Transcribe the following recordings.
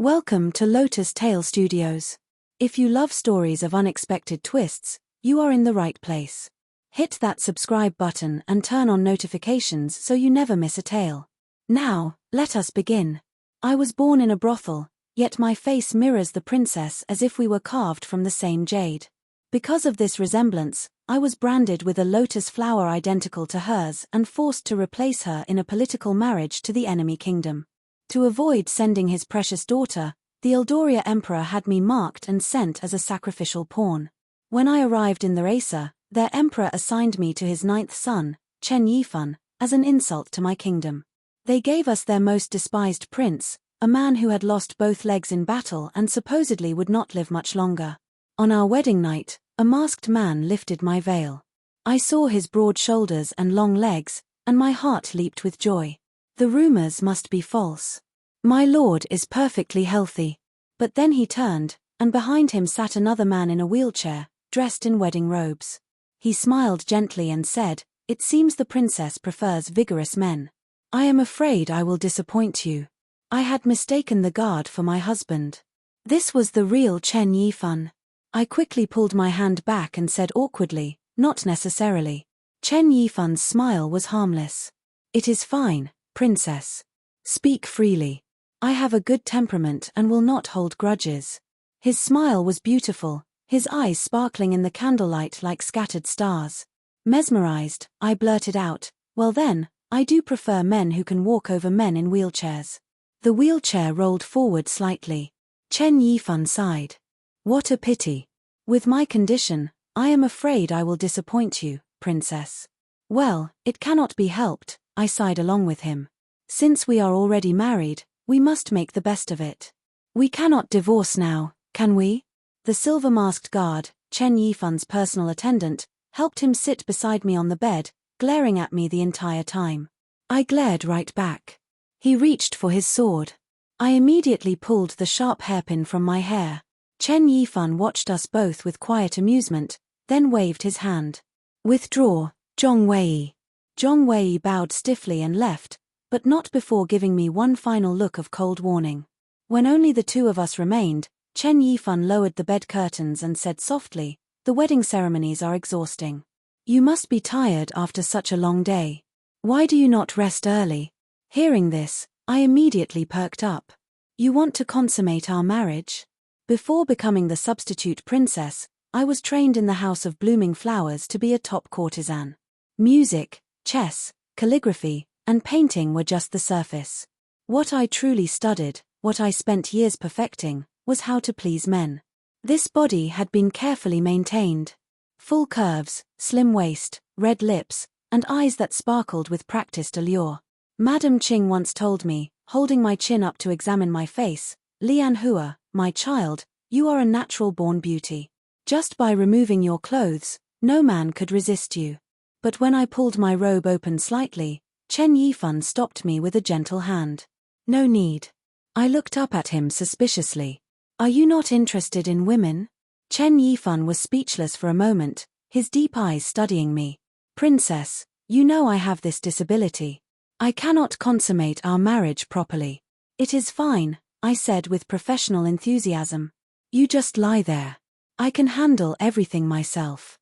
Welcome to Lotus Tale Studios. If you love stories of unexpected twists, you are in the right place. Hit that subscribe button and turn on notifications so you never miss a tale. Now, let us begin. I was born in a brothel, yet my face mirrors the princess as if we were carved from the same jade. Because of this resemblance, I was branded with a lotus flower identical to hers and forced to replace her in a political marriage to the enemy kingdom. To avoid sending his precious daughter, the Eldoria emperor had me marked and sent as a sacrificial pawn. When I arrived in the Racer, their emperor assigned me to his 9th son, Chen Yifan, as an insult to my kingdom. They gave us their most despised prince, a man who had lost both legs in battle and supposedly would not live much longer. On our wedding night, a masked man lifted my veil. I saw his broad shoulders and long legs, and my heart leaped with joy. The rumors must be false. My lord is perfectly healthy. But then he turned, and behind him sat another man in a wheelchair, dressed in wedding robes. He smiled gently and said, "It seems the princess prefers vigorous men. I am afraid I will disappoint you. I had mistaken the guard for my husband." This was the real Chen Yifan. I quickly pulled my hand back and said awkwardly, "Not necessarily." Chen Yifan's smile was harmless. "It is fine, princess. Speak freely. I have a good temperament and will not hold grudges." His smile was beautiful, his eyes sparkling in the candlelight like scattered stars. Mesmerized, I blurted out, "Well then, I do prefer men who can walk over men in wheelchairs." The wheelchair rolled forward slightly. Chen Yifan sighed. "What a pity. With my condition, I am afraid I will disappoint you, princess." "Well, it cannot be helped," I sighed along with him. "Since we are already married, we must make the best of it. We cannot divorce now, can we?" The silver-masked guard, Chen Yifan's personal attendant, helped him sit beside me on the bed, glaring at me the entire time. I glared right back. He reached for his sword. I immediately pulled the sharp hairpin from my hair. Chen Yifan watched us both with quiet amusement, then waved his hand. "Withdraw, Zhong Wei." Zhong Wei bowed stiffly and left, but not before giving me one final look of cold warning. When only the two of us remained, Chen Yifan lowered the bed curtains and said softly, "The wedding ceremonies are exhausting. You must be tired after such a long day. Why do you not rest early?" Hearing this, I immediately perked up. "You want to consummate our marriage?" Before becoming the substitute princess, I was trained in the House of Blooming Flowers to be a top courtesan. Music, chess, calligraphy, and painting were just the surface. What I truly studied, what I spent years perfecting, was how to please men. This body had been carefully maintained. Full curves, slim waist, red lips, and eyes that sparkled with practiced allure. Madame Qing once told me, holding my chin up to examine my face, "Lian Hua, my child, you are a natural-born beauty. Just by removing your clothes, no man could resist you." But when I pulled my robe open slightly, Chen Yifan stopped me with a gentle hand. "No need." I looked up at him suspiciously. "Are you not interested in women?" Chen Yifan was speechless for a moment, his deep eyes studying me. "Princess, you know I have this disability. I cannot consummate our marriage properly." "It is fine," I said with professional enthusiasm. "You just lie there. I can handle everything myself."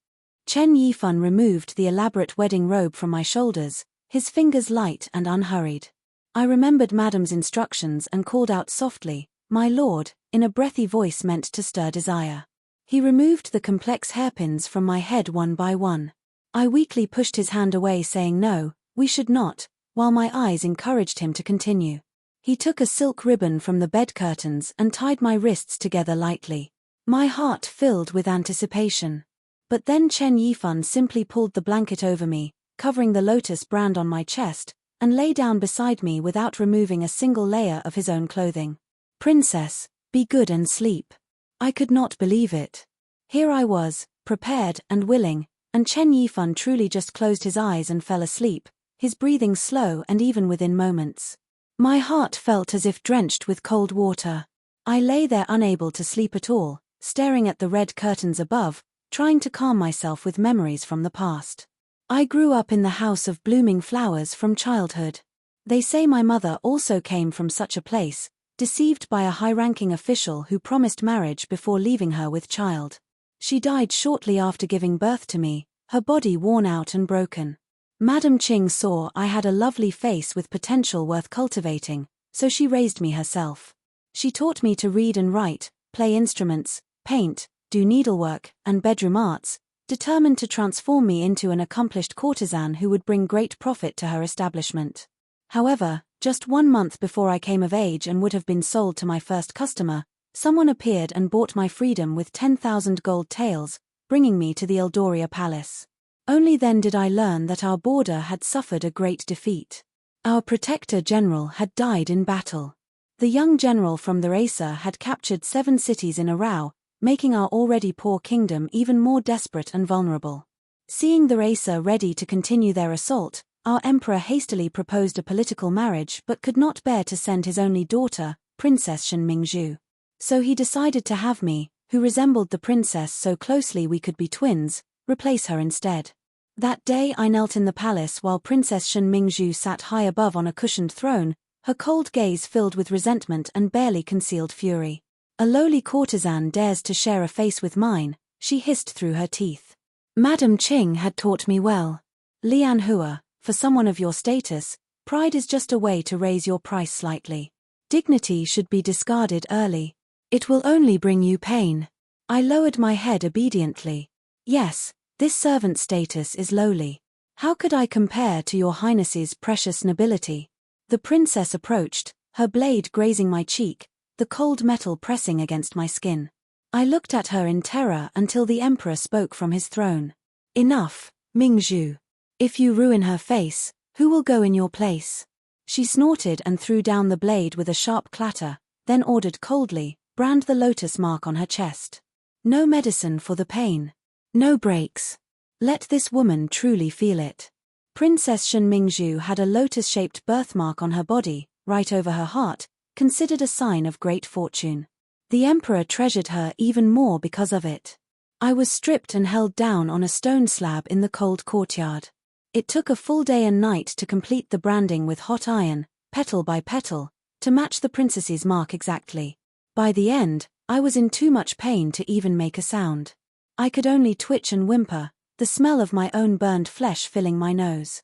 Chen Yifan removed the elaborate wedding robe from my shoulders, his fingers light and unhurried. I remembered Madame's instructions and called out softly, "My lord," in a breathy voice meant to stir desire. He removed the complex hairpins from my head one by one. I weakly pushed his hand away saying no, we should not, while my eyes encouraged him to continue. He took a silk ribbon from the bed curtains and tied my wrists together lightly. My heart filled with anticipation. But then Chen Yifan simply pulled the blanket over me, covering the Lotus brand on my chest, and lay down beside me without removing a single layer of his own clothing. "Princess, be good and sleep." I could not believe it. Here I was, prepared and willing, and Chen Yifan truly just closed his eyes and fell asleep, his breathing slow and even within moments. My heart felt as if drenched with cold water. I lay there unable to sleep at all, staring at the red curtains above, trying to calm myself with memories from the past. I grew up in the House of Blooming Flowers from childhood. They say my mother also came from such a place, deceived by a high-ranking official who promised marriage before leaving her with child. She died shortly after giving birth to me, her body worn out and broken. Madame Qing saw I had a lovely face with potential worth cultivating, so she raised me herself. She taught me to read and write, play instruments, paint, do needlework, and bedroom arts, determined to transform me into an accomplished courtesan who would bring great profit to her establishment. However, just 1 month before I came of age and would have been sold to my first customer, someone appeared and bought my freedom with 10,000 gold taels, bringing me to the Eldoria Palace. Only then did I learn that our border had suffered a great defeat. Our protector general had died in battle. The young general from the Racer had captured 7 cities in a row, making our already poor kingdom even more desperate and vulnerable. Seeing the Racer ready to continue their assault, our emperor hastily proposed a political marriage but could not bear to send his only daughter, Princess Shen Mingzhu. So he decided to have me, who resembled the princess so closely we could be twins, replace her instead. That day I knelt in the palace while Princess Shen Mingzhu sat high above on a cushioned throne, her cold gaze filled with resentment and barely concealed fury. "A lowly courtesan dares to share a face with mine," she hissed through her teeth. "Madame Qing had taught me well. Lian Hua, for someone of your status, pride is just a way to raise your price slightly. Dignity should be discarded early. It will only bring you pain." I lowered my head obediently. "Yes, this servant status is lowly. How could I compare to your highness's precious nobility?" The princess approached, her blade grazing my cheek, the cold metal pressing against my skin. I looked at her in terror until the emperor spoke from his throne. "Enough, Mingzhu. If you ruin her face, who will go in your place?" She snorted and threw down the blade with a sharp clatter, then ordered coldly, "Brand the lotus mark on her chest. No medicine for the pain. No breaks. Let this woman truly feel it." Princess Shen Mingzhu had a lotus-shaped birthmark on her body, right over her heart, considered a sign of great fortune. The emperor treasured her even more because of it. I was stripped and held down on a stone slab in the cold courtyard. It took a full day and night to complete the branding with hot iron, petal by petal, to match the princess's mark exactly. By the end, I was in too much pain to even make a sound. I could only twitch and whimper, the smell of my own burned flesh filling my nose.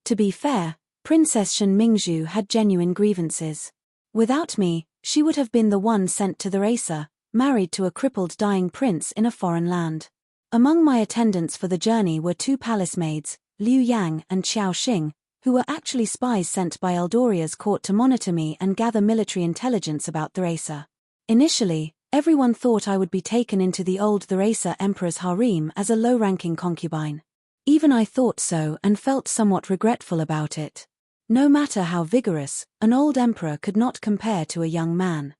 To be fair, Princess Shen Mingzhu had genuine grievances. Without me, she would have been the one sent to the Racer, married to a crippled dying prince in a foreign land. Among my attendants for the journey were 2 palace maids, Liu Yang and Xiao Xing, who were actually spies sent by Eldoria's court to monitor me and gather military intelligence about the Racer. Initially, everyone thought I would be taken into the old the Racer emperor's harem as a low-ranking concubine. Even I thought so and felt somewhat regretful about it. No matter how vigorous, an old emperor could not compare to a young man.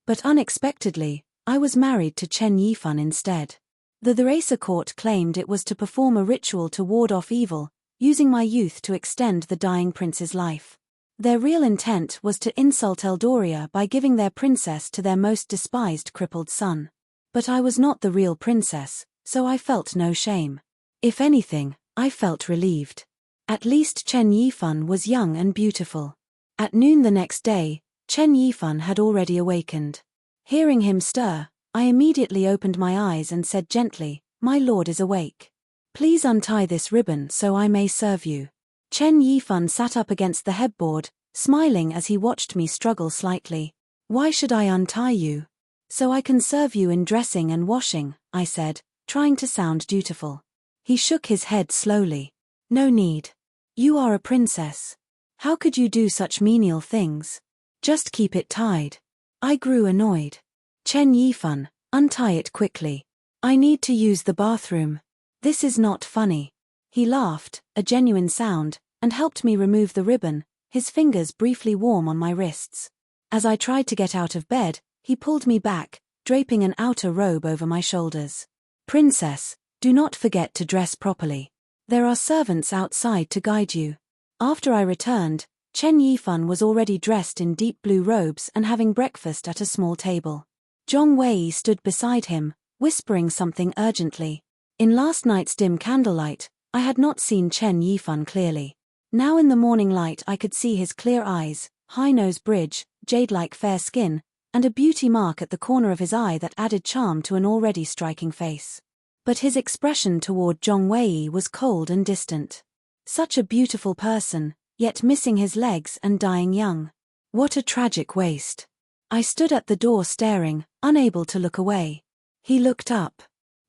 But unexpectedly, I was married to Chen Yifan instead. The Racer court claimed it was to perform a ritual to ward off evil, using my youth to extend the dying prince's life. Their real intent was to insult Eldoria by giving their princess to their most despised crippled son. But I was not the real princess, so I felt no shame. If anything, I felt relieved. At least Chen Yifan was young and beautiful. At noon the next day, Chen Yifan had already awakened. Hearing him stir, I immediately opened my eyes and said gently, "My lord is awake. Please untie this ribbon so I may serve you." Chen Yifan sat up against the headboard, smiling as he watched me struggle slightly. "Why should I untie you?" "So I can serve you in dressing and washing," I said, trying to sound dutiful. He shook his head slowly. "No need. You are a princess. How could you do such menial things? Just keep it tied." I grew annoyed. "Chen Yifan, untie it quickly. I need to use the bathroom. This is not funny." He laughed, a genuine sound, and helped me remove the ribbon, his fingers briefly warm on my wrists. As I tried to get out of bed, he pulled me back, draping an outer robe over my shoulders. "Princess, do not forget to dress properly. There are servants outside to guide you." After I returned, Chen Yifan was already dressed in deep blue robes and having breakfast at a small table. Zhong Wei stood beside him, whispering something urgently. In last night's dim candlelight, I had not seen Chen Yifan clearly. Now in the morning light I could see his clear eyes, high nose bridge, jade-like fair skin, and a beauty mark at the corner of his eye that added charm to an already striking face. But his expression toward Zhong Wei was cold and distant. Such a beautiful person, yet missing his legs and dying young. What a tragic waste. I stood at the door staring, unable to look away. He looked up.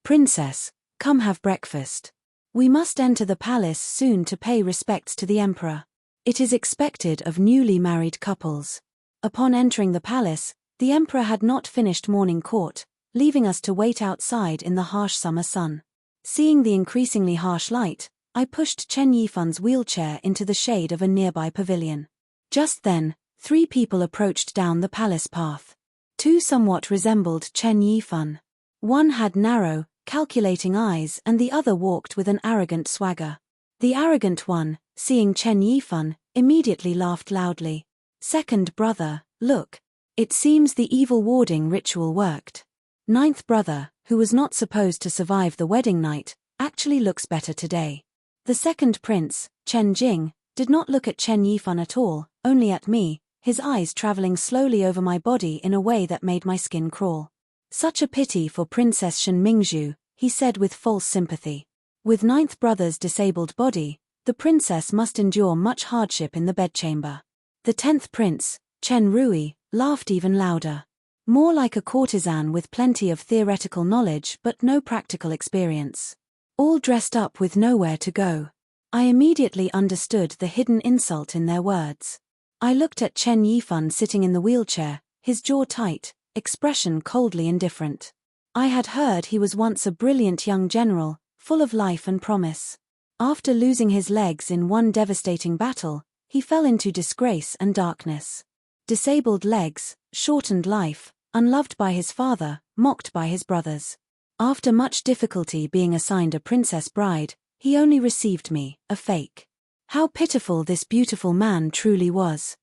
"Princess, come have breakfast. We must enter the palace soon to pay respects to the emperor. It is expected of newly married couples." Upon entering the palace, the emperor had not finished morning court, leaving us to wait outside in the harsh summer sun. Seeing the increasingly harsh light, I pushed Chen Yifan's wheelchair into the shade of a nearby pavilion. Just then, 3 people approached down the palace path. 2 somewhat resembled Chen Yifan. One had narrow, calculating eyes and the other walked with an arrogant swagger. The arrogant one, seeing Chen Yifan, immediately laughed loudly. "Second brother, look. It seems the evil warding ritual worked. 9th brother, who was not supposed to survive the wedding night, actually looks better today." The second prince, Chen Jing, did not look at Chen Yifan at all, only at me, his eyes traveling slowly over my body in a way that made my skin crawl. "Such a pity for Princess Shen Mingzhu," he said with false sympathy. With 9th brother's disabled body, the princess must endure much hardship in the bedchamber. The 10th prince, Chen Rui, laughed even louder. More like a courtesan with plenty of theoretical knowledge but no practical experience. All dressed up with nowhere to go. I immediately understood the hidden insult in their words. I looked at Chen Yifan sitting in the wheelchair, his jaw tight, expression coldly indifferent. I had heard he was once a brilliant young general, full of life and promise. After losing his legs in one devastating battle, he fell into disgrace and darkness. Disabled legs, shortened life, unloved by his father, mocked by his brothers. After much difficulty being assigned a princess bride, he only received me, a fake. How pitiful this beautiful man truly was.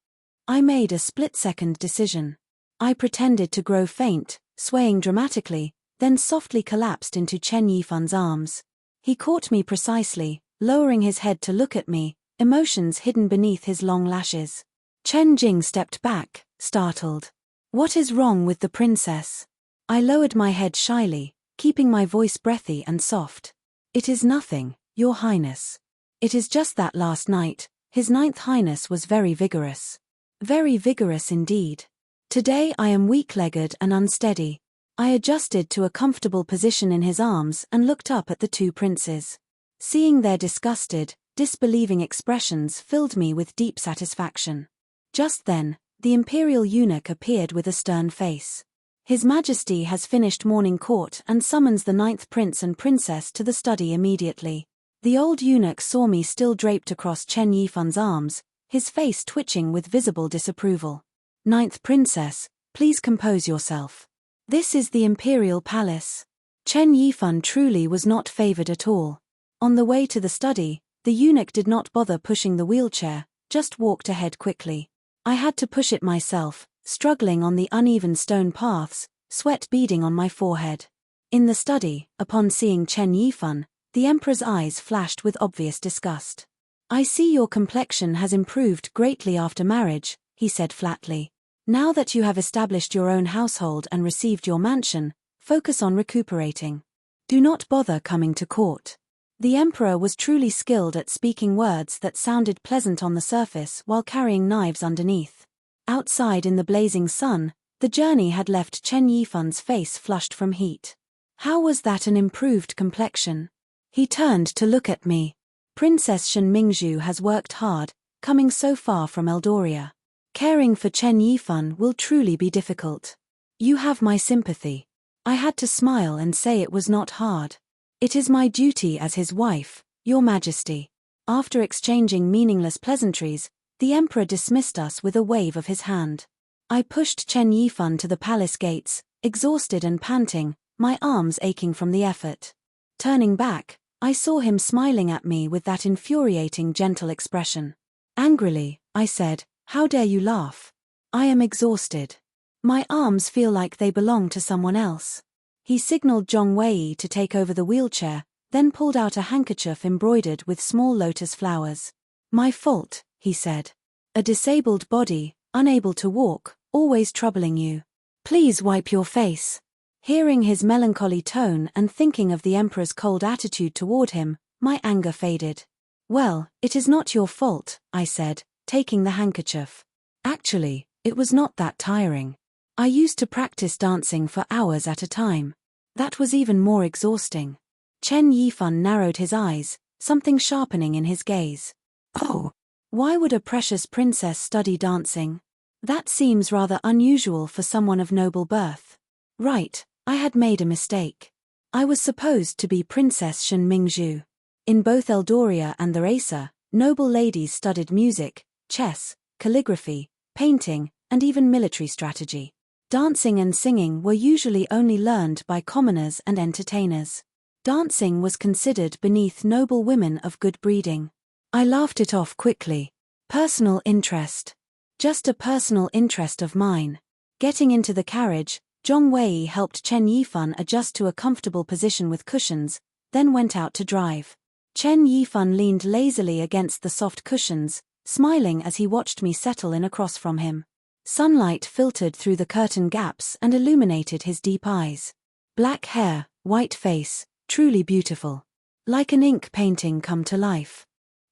I made a split-second decision. I pretended to grow faint, swaying dramatically, then softly collapsed into Chen Yifan's arms. He caught me precisely, lowering his head to look at me, emotions hidden beneath his long lashes. Chen Jing stepped back, startled. "What is wrong with the princess?" I lowered my head shyly, keeping my voice breathy and soft. "It is nothing, Your Highness. It is just that last night, His 9th Highness was very vigorous." Very vigorous indeed. Today I am weak-legged and unsteady. I adjusted to a comfortable position in his arms and looked up at the 2 princes. Seeing their disgusted, disbelieving expressions filled me with deep satisfaction. Just then, the imperial eunuch appeared with a stern face. His Majesty has finished morning court and summons the 9th prince and princess to the study immediately. The old eunuch saw me still draped across Chen Yifan's arms, his face twitching with visible disapproval. "9th princess, please compose yourself. This is the imperial palace." Chen Yifan truly was not favored at all. On the way to the study, the eunuch did not bother pushing the wheelchair, just walked ahead quickly. I had to push it myself, struggling on the uneven stone paths, sweat beading on my forehead. In the study, upon seeing Chen Yifan, the emperor's eyes flashed with obvious disgust. "I see your complexion has improved greatly after marriage," he said flatly. "Now that you have established your own household and received your mansion, focus on recuperating. Do not bother coming to court." The emperor was truly skilled at speaking words that sounded pleasant on the surface while carrying knives underneath. Outside in the blazing sun, the journey had left Chen Yifan's face flushed from heat. How was that an improved complexion? He turned to look at me. "Princess Shen Mingzhu has worked hard, coming so far from Eldoria. Caring for Chen Yifan will truly be difficult. You have my sympathy." I had to smile and say it was not hard. "It is my duty as his wife, Your Majesty." After exchanging meaningless pleasantries, the emperor dismissed us with a wave of his hand. I pushed Chen Yifan to the palace gates, exhausted and panting, my arms aching from the effort. Turning back, I saw him smiling at me with that infuriating gentle expression. Angrily, I said, "How dare you laugh? I am exhausted. My arms feel like they belong to someone else." He signaled Zhong Wei to take over the wheelchair, then pulled out a handkerchief embroidered with small lotus flowers. "My fault," he said. "A disabled body, unable to walk, always troubling you. Please wipe your face. Hearing his melancholy tone and thinking of the emperor's cold attitude toward him, my anger faded. Well, it is not your fault, I said, taking the handkerchief. Actually, it was not that tiring. I used to practice dancing for hours at a time. That was even more exhausting. Chen Yifan narrowed his eyes, something sharpening in his gaze. Oh, why would a precious princess study dancing? That seems rather unusual for someone of noble birth. Right, I had made a mistake. I was supposed to be Princess Shen Mingzhu. In both Eldoria and the Racer, noble ladies studied music, chess, calligraphy, painting, and even military strategy. Dancing and singing were usually only learned by commoners and entertainers. Dancing was considered beneath noble women of good breeding. I laughed it off quickly. Personal interest. Just a personal interest of mine. Getting into the carriage, Zhong Wei helped Chen Yifan adjust to a comfortable position with cushions, then went out to drive. Chen Yifan leaned lazily against the soft cushions, smiling as he watched me settle in across from him. Sunlight filtered through the curtain gaps and illuminated his deep eyes. Black hair, white face, truly beautiful. Like an ink painting come to life.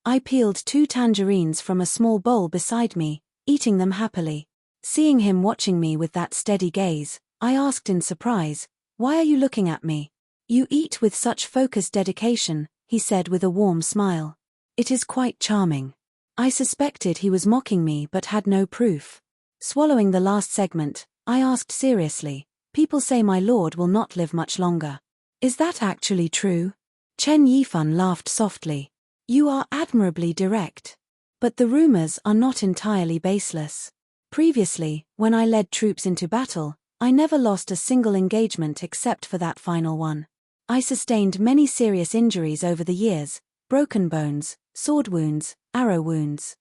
I peeled 2 tangerines from a small bowl beside me, eating them happily. Seeing him watching me with that steady gaze, I asked in surprise, "Why are you looking at me?" "You eat with such focused dedication," he said with a warm smile. "It is quite charming." I suspected he was mocking me but had no proof. Swallowing the last segment, I asked seriously, "People say my lord will not live much longer. Is that actually true?" Chen Yifan laughed softly. "You are admirably direct. But the rumors are not entirely baseless. Previously, when I led troops into battle, I never lost a single engagement except for that final one. I sustained many serious injuries over the years, broken bones, sword wounds, arrow wounds.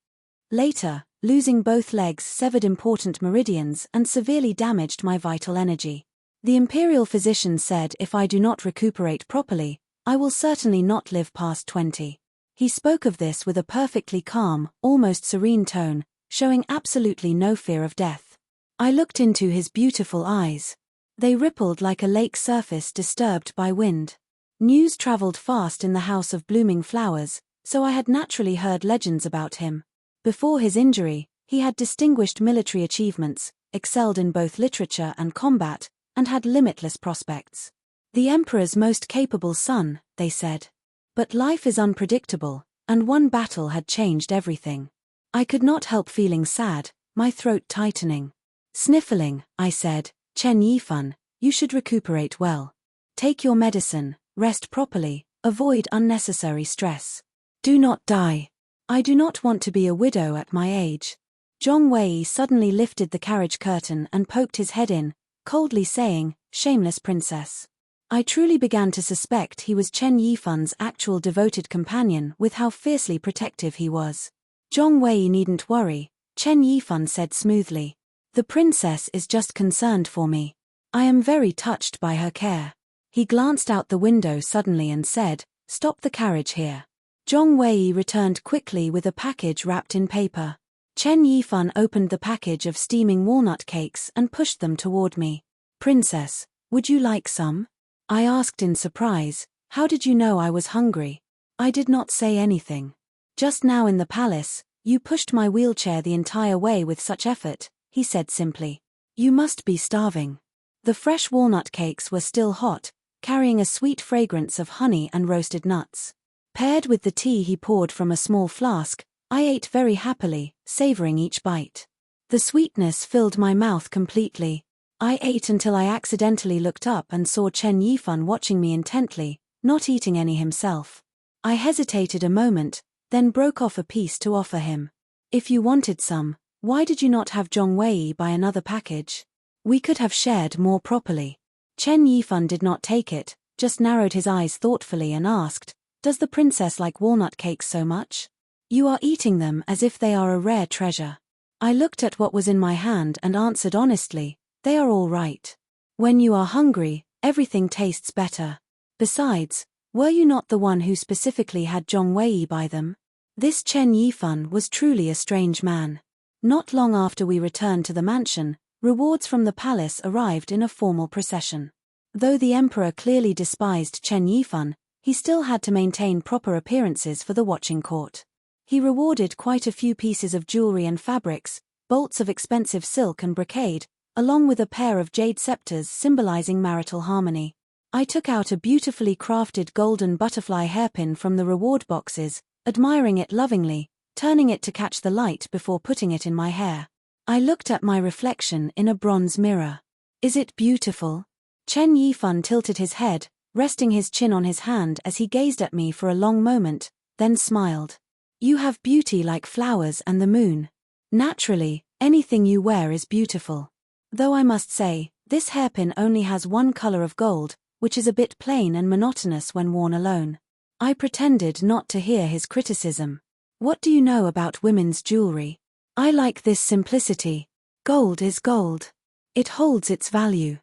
Later, losing both legs severed important meridians and severely damaged my vital energy. The imperial physician said if I do not recuperate properly, I will certainly not live past 20. He spoke of this with a perfectly calm, almost serene tone, showing absolutely no fear of death. I looked into his beautiful eyes. They rippled like a lake surface disturbed by wind. News traveled fast in the House of Blooming Flowers, so I had naturally heard legends about him. Before his injury, he had distinguished military achievements, excelled in both literature and combat, and had limitless prospects. The emperor's most capable son, they said. But life is unpredictable, and one battle had changed everything. I could not help feeling sad, my throat tightening. Sniffling, I said, "Chen Yifan, you should recuperate well. Take your medicine, rest properly, avoid unnecessary stress. Do not die. I do not want to be a widow at my age." Zhong Wei suddenly lifted the carriage curtain and poked his head in, coldly saying, "Shameless princess." I truly began to suspect he was Chen Yifan's actual devoted companion with how fiercely protective he was. "Zhong Wei needn't worry," Chen Yifan said smoothly. "The princess is just concerned for me. I am very touched by her care." He glanced out the window suddenly and said, "Stop the carriage here." Zhong Wei returned quickly with a package wrapped in paper. Chen Yifan opened the package of steaming walnut cakes and pushed them toward me. "Princess, would you like some?" I asked in surprise, "How did you know I was hungry?" "I did not say anything. Just now in the palace, you pushed my wheelchair the entire way with such effort," he said simply. "You must be starving." The fresh walnut cakes were still hot, carrying a sweet fragrance of honey and roasted nuts. Paired with the tea he poured from a small flask, I ate very happily, savoring each bite. The sweetness filled my mouth completely. I ate until I accidentally looked up and saw Chen Yifan watching me intently, not eating any himself. I hesitated a moment, then broke off a piece to offer him. "If you wanted some, why did you not have Zhong Wei buy another package? We could have shared more properly." Chen Yifan did not take it, just narrowed his eyes thoughtfully and asked, "Does the princess like walnut cakes so much? You are eating them as if they are a rare treasure." I looked at what was in my hand and answered honestly, "They are all right. When you are hungry, everything tastes better. Besides, were you not the one who specifically had Zhong Wei buy them?" This Chen Yifan was truly a strange man. Not long after we returned to the mansion, rewards from the palace arrived in a formal procession. Though the emperor clearly despised Chen Yifan, he still had to maintain proper appearances for the watching court. He rewarded quite a few pieces of jewelry and fabrics, bolts of expensive silk and brocade, along with a pair of jade scepters symbolizing marital harmony. I took out a beautifully crafted golden butterfly hairpin from the reward boxes, admiring it lovingly, turning it to catch the light before putting it in my hair. I looked at my reflection in a bronze mirror. Is it beautiful? Chen Yifan tilted his head, resting his chin on his hand as he gazed at me for a long moment, then smiled. You have beauty like flowers and the moon. Naturally, anything you wear is beautiful. Though I must say, this hairpin only has one color of gold, which is a bit plain and monotonous when worn alone. I pretended not to hear his criticism. What do you know about women's jewelry? I like this simplicity. Gold is gold. It holds its value.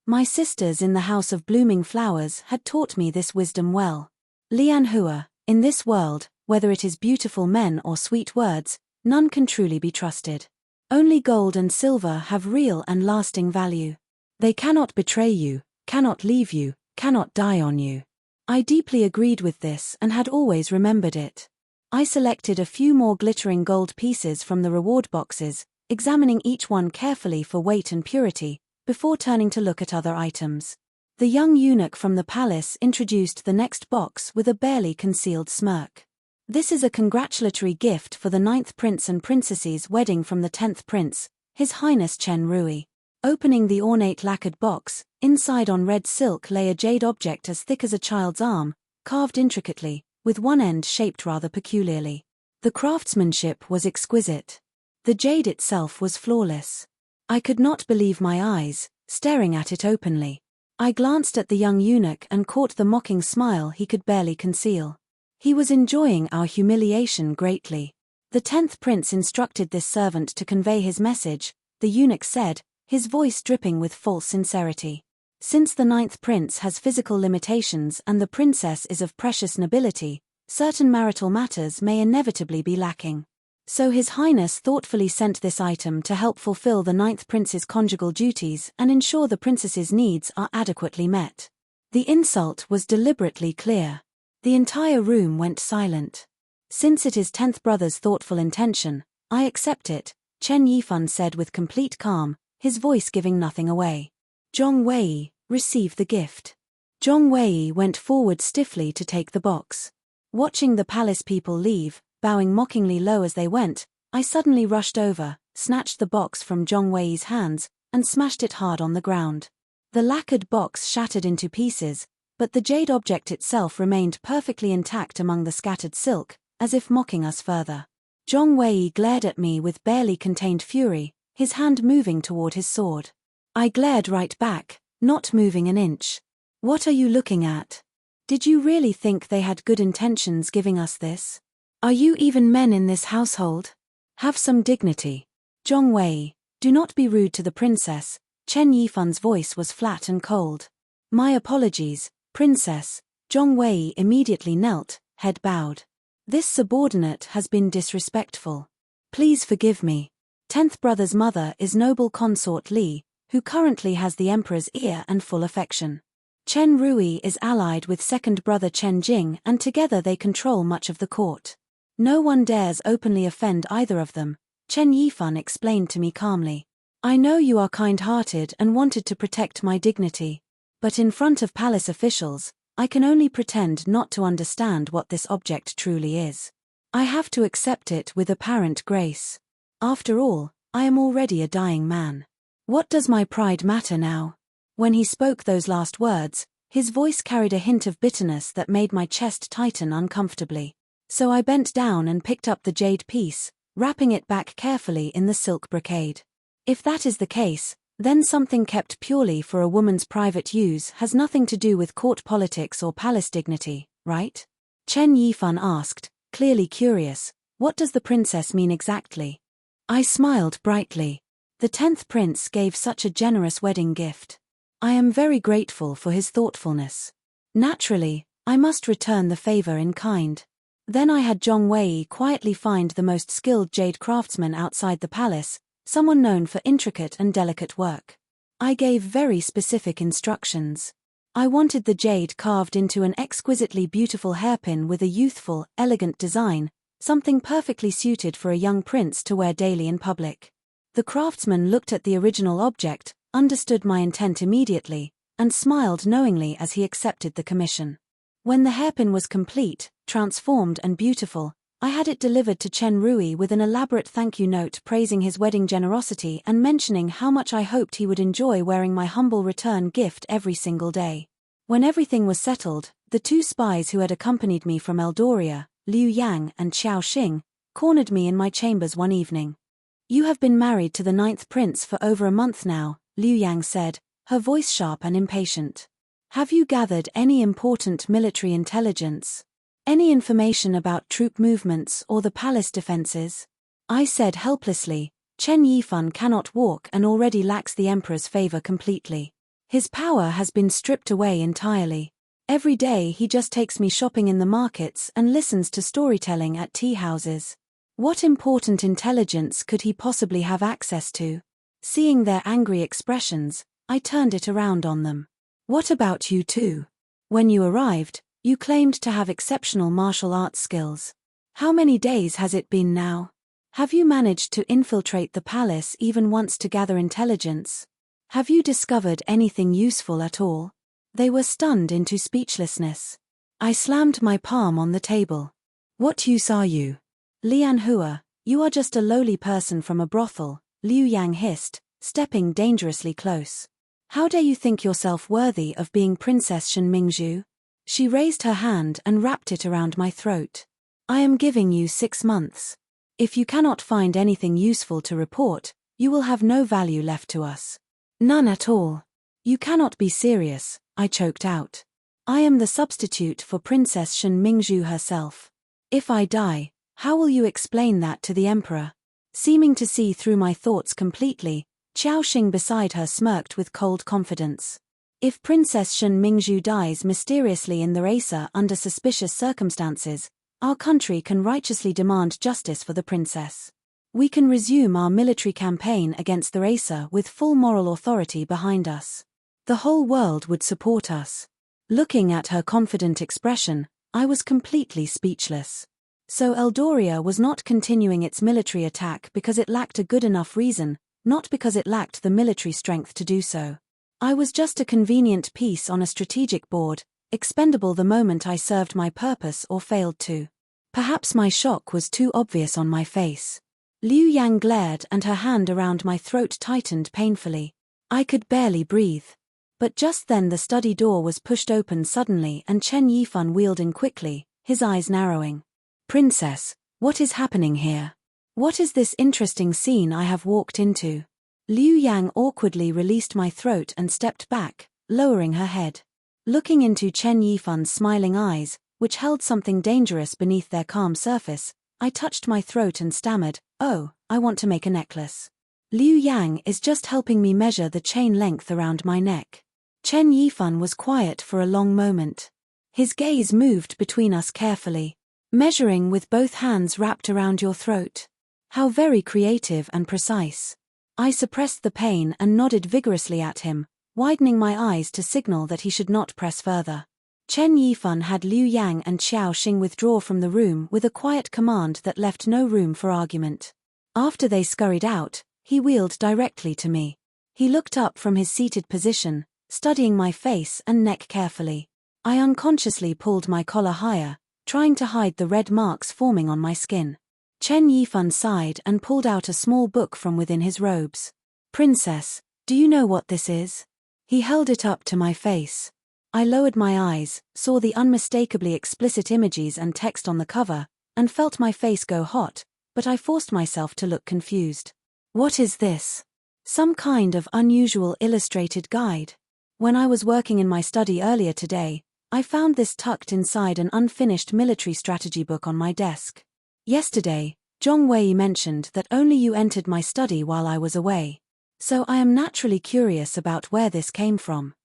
My sisters in the House of Blooming Flowers had taught me this wisdom well. Lian Hua, in this world, whether it is beautiful men or sweet words, none can truly be trusted. Only gold and silver have real and lasting value. They cannot betray you, cannot leave you, cannot die on you. I deeply agreed with this and had always remembered it. I selected a few more glittering gold pieces from the reward boxes, examining each one carefully for weight and purity, before turning to look at other items. The young eunuch from the palace introduced the next box with a barely concealed smirk. This is a congratulatory gift for the 9th prince and princess's wedding from the 10th prince, His Highness Chen Rui. Opening the ornate lacquered box, inside on red silk lay a jade object as thick as a child's arm, carved intricately, with one end shaped rather peculiarly. The craftsmanship was exquisite. The jade itself was flawless. I could not believe my eyes, staring at it openly. I glanced at the young eunuch and caught the mocking smile he could barely conceal. He was enjoying our humiliation greatly. The 10th prince instructed this servant to convey his message, the eunuch said, his voice dripping with false sincerity. Since the 9th prince has physical limitations and the princess is of precious nobility, certain marital matters may inevitably be lacking. So His Highness thoughtfully sent this item to help fulfill the 9th prince's conjugal duties and ensure the princess's needs are adequately met. The insult was deliberately clear. The entire room went silent. Since it is 10th brother's thoughtful intention, I accept it, Chen Yifan said with complete calm, his voice giving nothing away. Zhong Wei, receive the gift. Zhong Wei went forward stiffly to take the box. Watching the palace people leave, bowing mockingly low as they went, I suddenly rushed over, snatched the box from Zhong Wei's hands, and smashed it hard on the ground. The lacquered box shattered into pieces, but the jade object itself remained perfectly intact among the scattered silk, as if mocking us further. Zhong Wei glared at me with barely contained fury, his hand moving toward his sword. I glared right back, not moving an inch. What are you looking at? Did you really think they had good intentions giving us this? Are you even men in this household? Have some dignity. Zhong Wei, do not be rude to the princess. Chen Yifan's voice was flat and cold. My apologies, princess. Zhong Wei immediately knelt, head bowed. This subordinate has been disrespectful. Please forgive me. 10th brother's mother is noble consort Li, who currently has the emperor's ear and full affection. Chen Rui is allied with 2nd brother Chen Jing and together they control much of the court. No one dares openly offend either of them, Chen Yifan explained to me calmly. I know you are kind-hearted and wanted to protect my dignity. But in front of palace officials, I can only pretend not to understand what this object truly is. I have to accept it with apparent grace. After all, I am already a dying man. What does my pride matter now? When he spoke those last words, his voice carried a hint of bitterness that made my chest tighten uncomfortably. So I bent down and picked up the jade piece, wrapping it back carefully in the silk brocade. If that is the case, then something kept purely for a woman's private use has nothing to do with court politics or palace dignity, right? Chen Yifan asked, clearly curious, what does the princess mean exactly? I smiled brightly. The 10th prince gave such a generous wedding gift. I am very grateful for his thoughtfulness. Naturally, I must return the favor in kind. Then I had Zhong Wei quietly find the most skilled jade craftsman outside the palace, someone known for intricate and delicate work. I gave very specific instructions. I wanted the jade carved into an exquisitely beautiful hairpin with a youthful, elegant design, something perfectly suited for a young prince to wear daily in public. The craftsman looked at the original object, understood my intent immediately, and smiled knowingly as he accepted the commission. When the hairpin was complete, transformed and beautiful, I had it delivered to Chen Rui with an elaborate thank you note praising his wedding generosity and mentioning how much I hoped he would enjoy wearing my humble return gift every single day. When everything was settled, the two spies who had accompanied me from Eldoria, Liu Yang and Xiao Xing, cornered me in my chambers one evening. "You have been married to the 9th prince for over a month now," Liu Yang said, her voice sharp and impatient. "Have you gathered any important military intelligence? Any information about troop movements or the palace defenses?" I said helplessly, "Chen Yifan cannot walk and already lacks the emperor's favor completely. His power has been stripped away entirely. Every day he just takes me shopping in the markets and listens to storytelling at tea houses. What important intelligence could he possibly have access to?" Seeing their angry expressions, I turned it around on them. "What about you two? When you arrived, you claimed to have exceptional martial arts skills. How many days has it been now? Have you managed to infiltrate the palace even once to gather intelligence? Have you discovered anything useful at all?" They were stunned into speechlessness. I slammed my palm on the table. "What use are you? Lian Hua, you are just a lowly person from a brothel," Liu Yang hissed, stepping dangerously close. "How dare you think yourself worthy of being Princess Shen Mingzhu?" She raised her hand and wrapped it around my throat. "I am giving you 6 months. If you cannot find anything useful to report, you will have no value left to us." "None at all." "You cannot be serious," I choked out. "I am the substitute for Princess Shen Mingzhu herself. If I die, how will you explain that to the emperor?" Seeming to see through my thoughts completely, Xiao Xing beside her smirked with cold confidence. "If Princess Shen Mingzhu dies mysteriously in the racer under suspicious circumstances, our country can righteously demand justice for the princess. We can resume our military campaign against the racer with full moral authority behind us. The whole world would support us." Looking at her confident expression, I was completely speechless. So Eldoria was not continuing its military attack because it lacked a good enough reason, not because it lacked the military strength to do so. I was just a convenient piece on a strategic board, expendable the moment I served my purpose or failed to. Perhaps my shock was too obvious on my face. Liu Yang glared and her hand around my throat tightened painfully. I could barely breathe. But just then the study door was pushed open suddenly and Chen Yifan wheeled in quickly, his eyes narrowing. "Princess, what is happening here? What is this interesting scene I have walked into?" Liu Yang awkwardly released my throat and stepped back, lowering her head. Looking into Chen Yifan's smiling eyes, which held something dangerous beneath their calm surface, I touched my throat and stammered, "Oh, I want to make a necklace." Liu Yang is just helping me measure the chain length around my neck. Chen Yifan was quiet for a long moment. His gaze moved between us carefully. "Measuring with both hands wrapped around your throat. How very creative and precise." I suppressed the pain and nodded vigorously at him, widening my eyes to signal that he should not press further. Chen Yifan had Liu Yang and Xiao Xing withdraw from the room with a quiet command that left no room for argument. After they scurried out, he wheeled directly to me. He looked up from his seated position, studying my face and neck carefully. I unconsciously pulled my collar higher, trying to hide the red marks forming on my skin. Chen Yifan sighed and pulled out a small book from within his robes. "Princess, do you know what this is?" He held it up to my face. I lowered my eyes, saw the unmistakably explicit images and text on the cover, and felt my face go hot, but I forced myself to look confused. "What is this? Some kind of unusual illustrated guide?" When I was working in my study earlier today, I found this tucked inside an unfinished military strategy book on my desk. Yesterday, Zhong Wei mentioned that only you entered my study while I was away. So I am naturally curious about where this came from.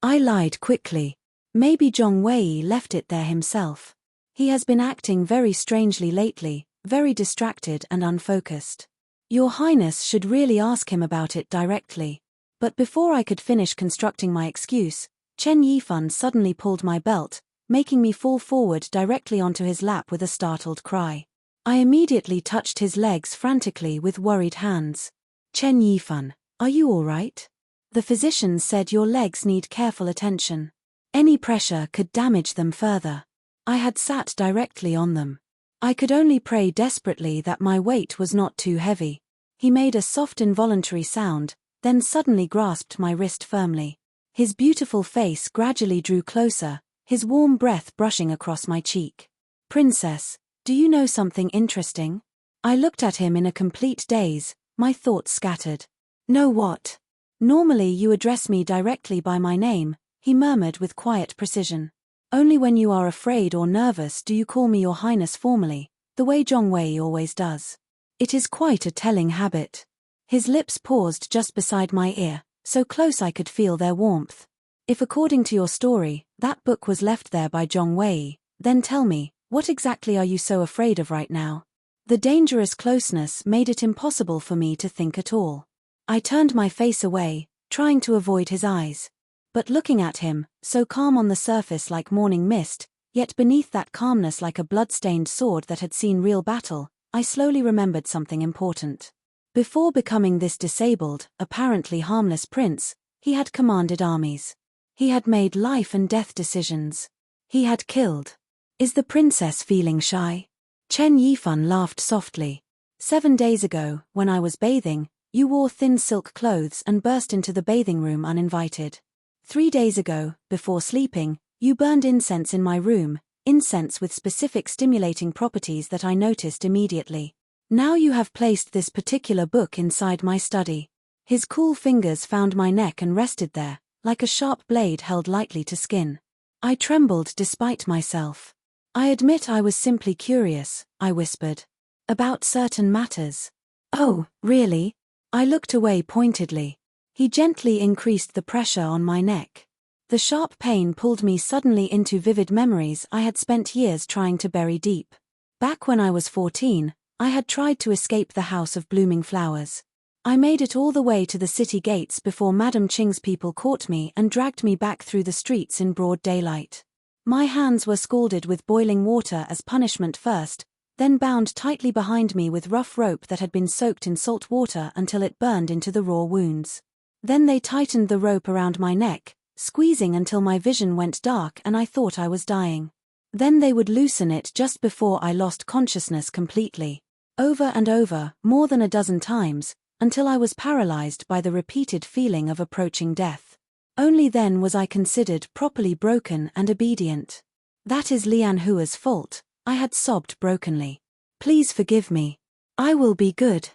I lied quickly. Maybe Zhong Wei left it there himself. He has been acting very strangely lately, very distracted and unfocused. Your Highness should really ask him about it directly. But before I could finish constructing my excuse, Chen Yifan suddenly pulled my belt, making me fall forward directly onto his lap with a startled cry. I immediately touched his legs frantically with worried hands. Chen Yifan, are you all right? The physicians said your legs need careful attention. Any pressure could damage them further. I had sat directly on them. I could only pray desperately that my weight was not too heavy. He made a soft involuntary sound, then suddenly grasped my wrist firmly. His beautiful face gradually drew closer, his warm breath brushing across my cheek. Princess, do you know something interesting? I looked at him in a complete daze, my thoughts scattered. Know what? Normally you address me directly by my name, he murmured with quiet precision. Only when you are afraid or nervous do you call me Your Highness formally, the way Zhongwei always does. It is quite a telling habit. His lips paused just beside my ear, so close I could feel their warmth. If according to your story, that book was left there by Zhongwei, then tell me, what exactly are you so afraid of right now? The dangerous closeness made it impossible for me to think at all. I turned my face away, trying to avoid his eyes. But looking at him, so calm on the surface like morning mist, yet beneath that calmness like a blood-stained sword that had seen real battle, I slowly remembered something important. Before becoming this disabled, apparently harmless prince, he had commanded armies. He had made life and death decisions. He had killed. Is the princess feeling shy? Chen Yifan laughed softly. 7 days ago, when I was bathing, you wore thin silk clothes and burst into the bathing room uninvited. 3 days ago, before sleeping, you burned incense in my room, incense with specific stimulating properties that I noticed immediately. Now you have placed this particular book inside my study. His cool fingers found my neck and rested there, like a sharp blade held lightly to skin. I trembled despite myself. I admit I was simply curious, I whispered. About certain matters. Oh, really? I looked away pointedly. He gently increased the pressure on my neck. The sharp pain pulled me suddenly into vivid memories I had spent years trying to bury deep. Back when I was 14, I had tried to escape the House of Blooming Flowers. I made it all the way to the city gates before Madame Qing's people caught me and dragged me back through the streets in broad daylight. My hands were scalded with boiling water as punishment first, then bound tightly behind me with rough rope that had been soaked in salt water until it burned into the raw wounds. Then they tightened the rope around my neck, squeezing until my vision went dark and I thought I was dying. Then they would loosen it just before I lost consciousness completely. Over and over, more than a dozen times, until I was paralyzed by the repeated feeling of approaching death. Only then was I considered properly broken and obedient. That is Lian Hua's fault, I had sobbed brokenly. Please forgive me. I will be good.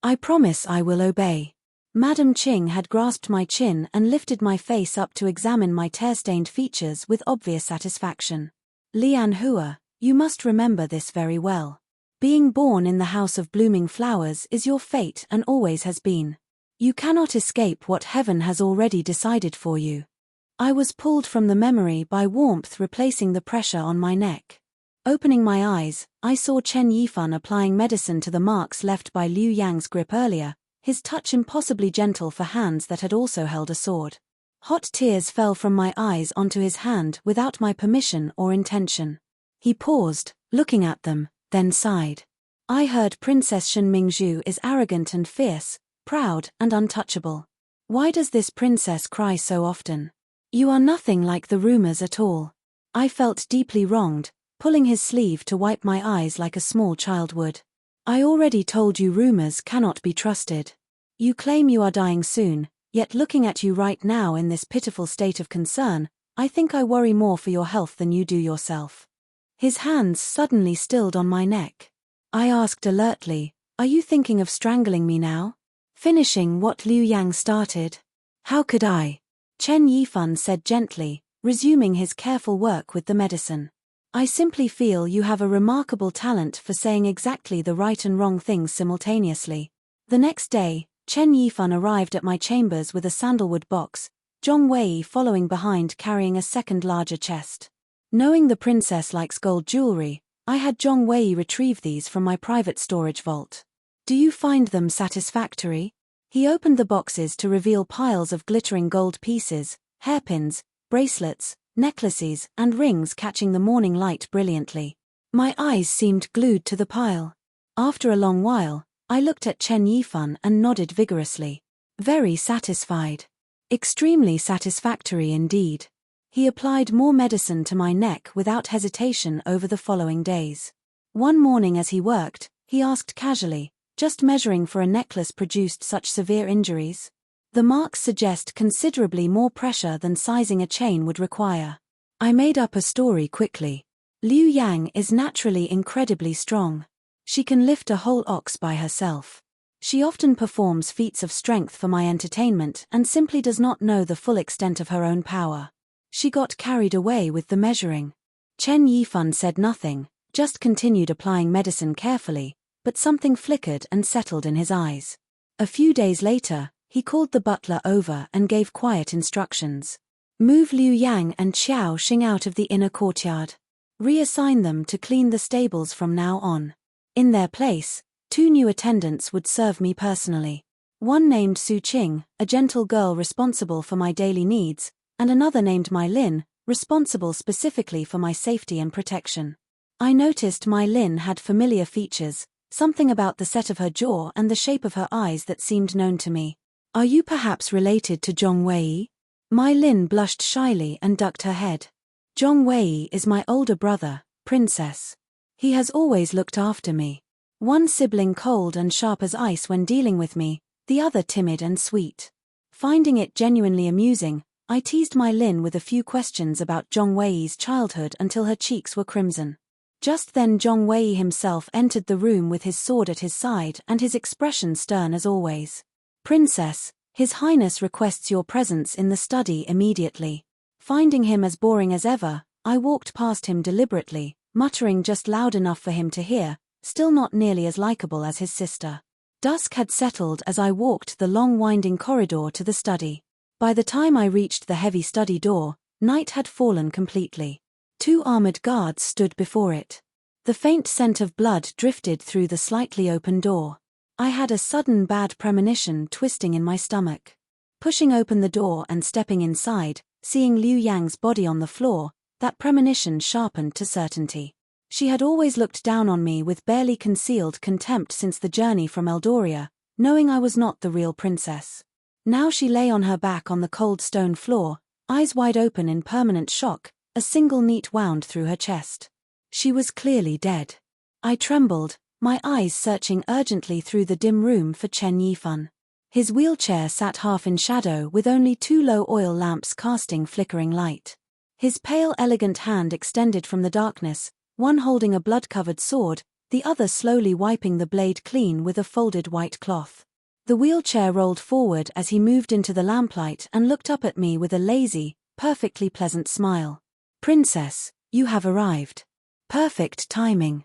I promise I will obey. Madame Qing had grasped my chin and lifted my face up to examine my tear-stained features with obvious satisfaction. Lian Hua, you must remember this very well. Being born in the House of Blooming Flowers is your fate and always has been. You cannot escape what heaven has already decided for you. I was pulled from the memory by warmth replacing the pressure on my neck. Opening my eyes, I saw Chen Yifan applying medicine to the marks left by Liu Yang's grip earlier, his touch impossibly gentle for hands that had also held a sword. Hot tears fell from my eyes onto his hand without my permission or intention. He paused, looking at them, then sighed. I heard Princess Shen Mingzhu is arrogant and fierce, proud and untouchable. Why does this princess cry so often? You are nothing like the rumors at all. I felt deeply wronged, pulling his sleeve to wipe my eyes like a small child would. I already told you rumors cannot be trusted. You claim you are dying soon, yet looking at you right now in this pitiful state of concern, I think I worry more for your health than you do yourself. His hands suddenly stilled on my neck. I asked alertly, are you thinking of strangling me now? Finishing what Liu Yang started? How could I? Chen Yifan said gently, resuming his careful work with the medicine. I simply feel you have a remarkable talent for saying exactly the right and wrong things simultaneously. The next day, Chen Yifan arrived at my chambers with a sandalwood box, Zhongwei following behind carrying a second larger chest. Knowing the princess likes gold jewelry, I had Zhong Wei retrieve these from my private storage vault. Do you find them satisfactory? He opened the boxes to reveal piles of glittering gold pieces, hairpins, bracelets, necklaces, and rings catching the morning light brilliantly. My eyes seemed glued to the pile. After a long while, I looked at Chen Yifan and nodded vigorously. Very satisfied. Extremely satisfactory indeed. He applied more medicine to my neck without hesitation over the following days. One morning as he worked, he asked casually, "Just measuring for a necklace produced such severe injuries? The marks suggest considerably more pressure than sizing a chain would require." I made up a story quickly. Liu Yang is naturally incredibly strong. She can lift a whole ox by herself. She often performs feats of strength for my entertainment and simply does not know the full extent of her own power. She got carried away with the measuring. Chen Yifan said nothing, just continued applying medicine carefully, but something flickered and settled in his eyes. A few days later, he called the butler over and gave quiet instructions. Move Liu Yang and Xiao Xing out of the inner courtyard. Reassign them to clean the stables from now on. In their place, 2 new attendants would serve me personally. One named Su Qing, a gentle girl responsible for my daily needs, and another named Mai Lin, responsible specifically for my safety and protection. I noticed Mai Lin had familiar features, something about the set of her jaw and the shape of her eyes that seemed known to me. Are you perhaps related to Zhong Wei? Mai Lin blushed shyly and ducked her head. Zhong Wei is my older brother, princess. He has always looked after me. One sibling cold and sharp as ice when dealing with me, the other timid and sweet. Finding it genuinely amusing, I teased Mai Lin with a few questions about Zhong Wei's childhood until her cheeks were crimson. Just then Zhong Wei himself entered the room with his sword at his side and his expression stern as always. Princess, His Highness requests your presence in the study immediately. Finding him as boring as ever, I walked past him deliberately, muttering just loud enough for him to hear, still not nearly as likable as his sister. Dusk had settled as I walked the long winding corridor to the study. By the time I reached the heavy study door, night had fallen completely. 2 armored guards stood before it. The faint scent of blood drifted through the slightly open door. I had a sudden bad premonition twisting in my stomach. Pushing open the door and stepping inside, seeing Liu Yang's body on the floor, that premonition sharpened to certainty. She had always looked down on me with barely concealed contempt since the journey from Eldoria, knowing I was not the real princess. Now she lay on her back on the cold stone floor, eyes wide open in permanent shock, a single neat wound through her chest. She was clearly dead. I trembled, my eyes searching urgently through the dim room for Chen Yifan. His wheelchair sat half in shadow with only 2 low oil lamps casting flickering light. His pale elegant hand extended from the darkness, one holding a blood-covered sword, the other slowly wiping the blade clean with a folded white cloth. The wheelchair rolled forward as he moved into the lamplight and looked up at me with a lazy, perfectly pleasant smile. Princess, you have arrived. Perfect timing.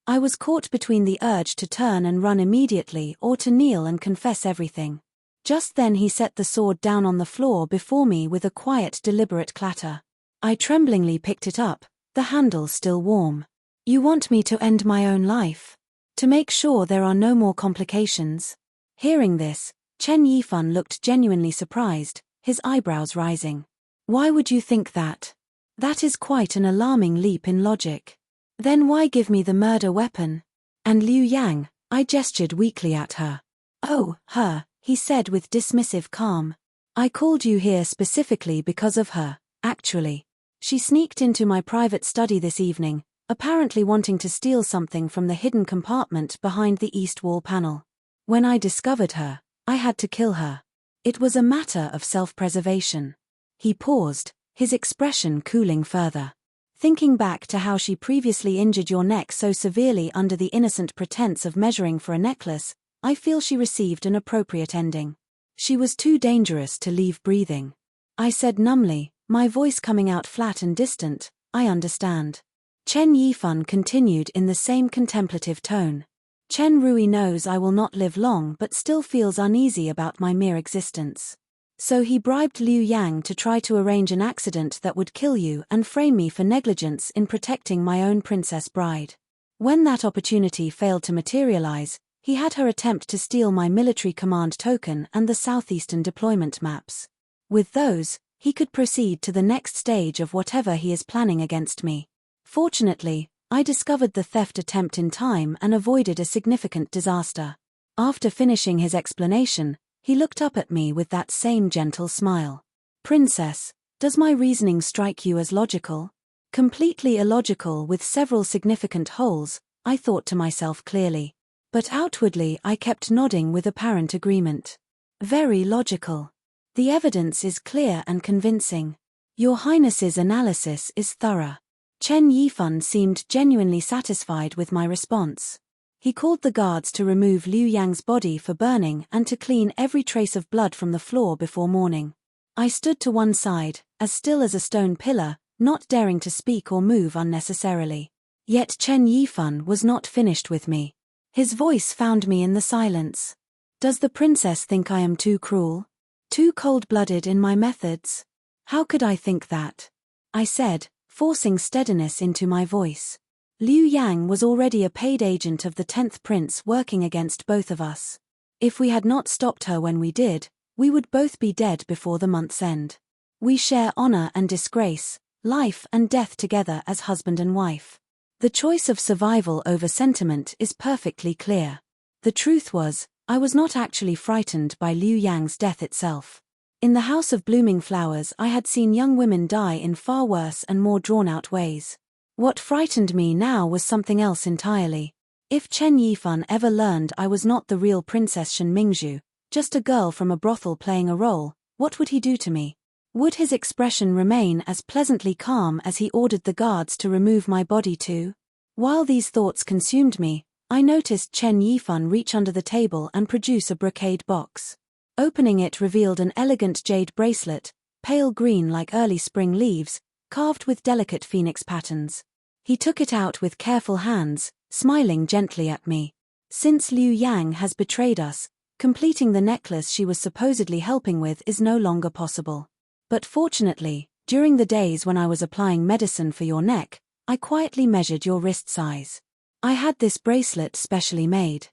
I was caught between the urge to turn and run immediately or to kneel and confess everything. Just then he set the sword down on the floor before me with a quiet, deliberate clatter. I tremblingly picked it up, the handle still warm. You want me to end my own life? To make sure there are no more complications? Hearing this, Chen Yifan looked genuinely surprised, his eyebrows rising. Why would you think that? That is quite an alarming leap in logic. Then why give me the murder weapon? And Liu Yang, I gestured weakly at her. Oh, her, he said with dismissive calm. I called you here specifically because of her, actually. She sneaked into my private study this evening, apparently wanting to steal something from the hidden compartment behind the east wall panel. When I discovered her, I had to kill her. It was a matter of self-preservation. He paused, his expression cooling further. Thinking back to how she previously injured your neck so severely under the innocent pretense of measuring for a necklace, I feel she received an appropriate ending. She was too dangerous to leave breathing. I said numbly, my voice coming out flat and distant, I understand. Chen Yifan continued in the same contemplative tone. Chen Rui knows I will not live long but still feels uneasy about my mere existence. So he bribed Liu Yang to try to arrange an accident that would kill you and frame me for negligence in protecting my own princess bride. When that opportunity failed to materialize, he had her attempt to steal my military command token and the southeastern deployment maps. With those, he could proceed to the next stage of whatever he is planning against me. Fortunately, I discovered the theft attempt in time and avoided a significant disaster. After finishing his explanation, he looked up at me with that same gentle smile. Princess, does my reasoning strike you as logical? Completely illogical with several significant holes, I thought to myself clearly. But outwardly I kept nodding with apparent agreement. Very logical. The evidence is clear and convincing. Your Highness's analysis is thorough. Chen Yifan seemed genuinely satisfied with my response. He called the guards to remove Liu Yang's body for burning and to clean every trace of blood from the floor before morning. I stood to one side, as still as a stone pillar, not daring to speak or move unnecessarily. Yet Chen Yifan was not finished with me. His voice found me in the silence. Does the princess think I am too cruel? Too cold-blooded in my methods? How could I think that? I said, forcing steadiness into my voice. Liu Yang was already a paid agent of the 10th Prince working against both of us. If we had not stopped her when we did, we would both be dead before the month's end. We share honor and disgrace, life and death together as husband and wife. The choice of survival over sentiment is perfectly clear. The truth was, I was not actually frightened by Liu Yang's death itself. In the House of Blooming Flowers I had seen young women die in far worse and more drawn-out ways. What frightened me now was something else entirely. If Chen Yifan ever learned I was not the real Princess Shen Mingzhu, just a girl from a brothel playing a role, what would he do to me? Would his expression remain as pleasantly calm as he ordered the guards to remove my body too? While these thoughts consumed me, I noticed Chen Yifan reach under the table and produce a brocade box. Opening it revealed an elegant jade bracelet, pale green like early spring leaves, carved with delicate phoenix patterns. He took it out with careful hands, smiling gently at me. Since Liu Yang has betrayed us, completing the necklace she was supposedly helping with is no longer possible. But fortunately, during the days when I was applying medicine for your neck, I quietly measured your wrist size. I had this bracelet specially made.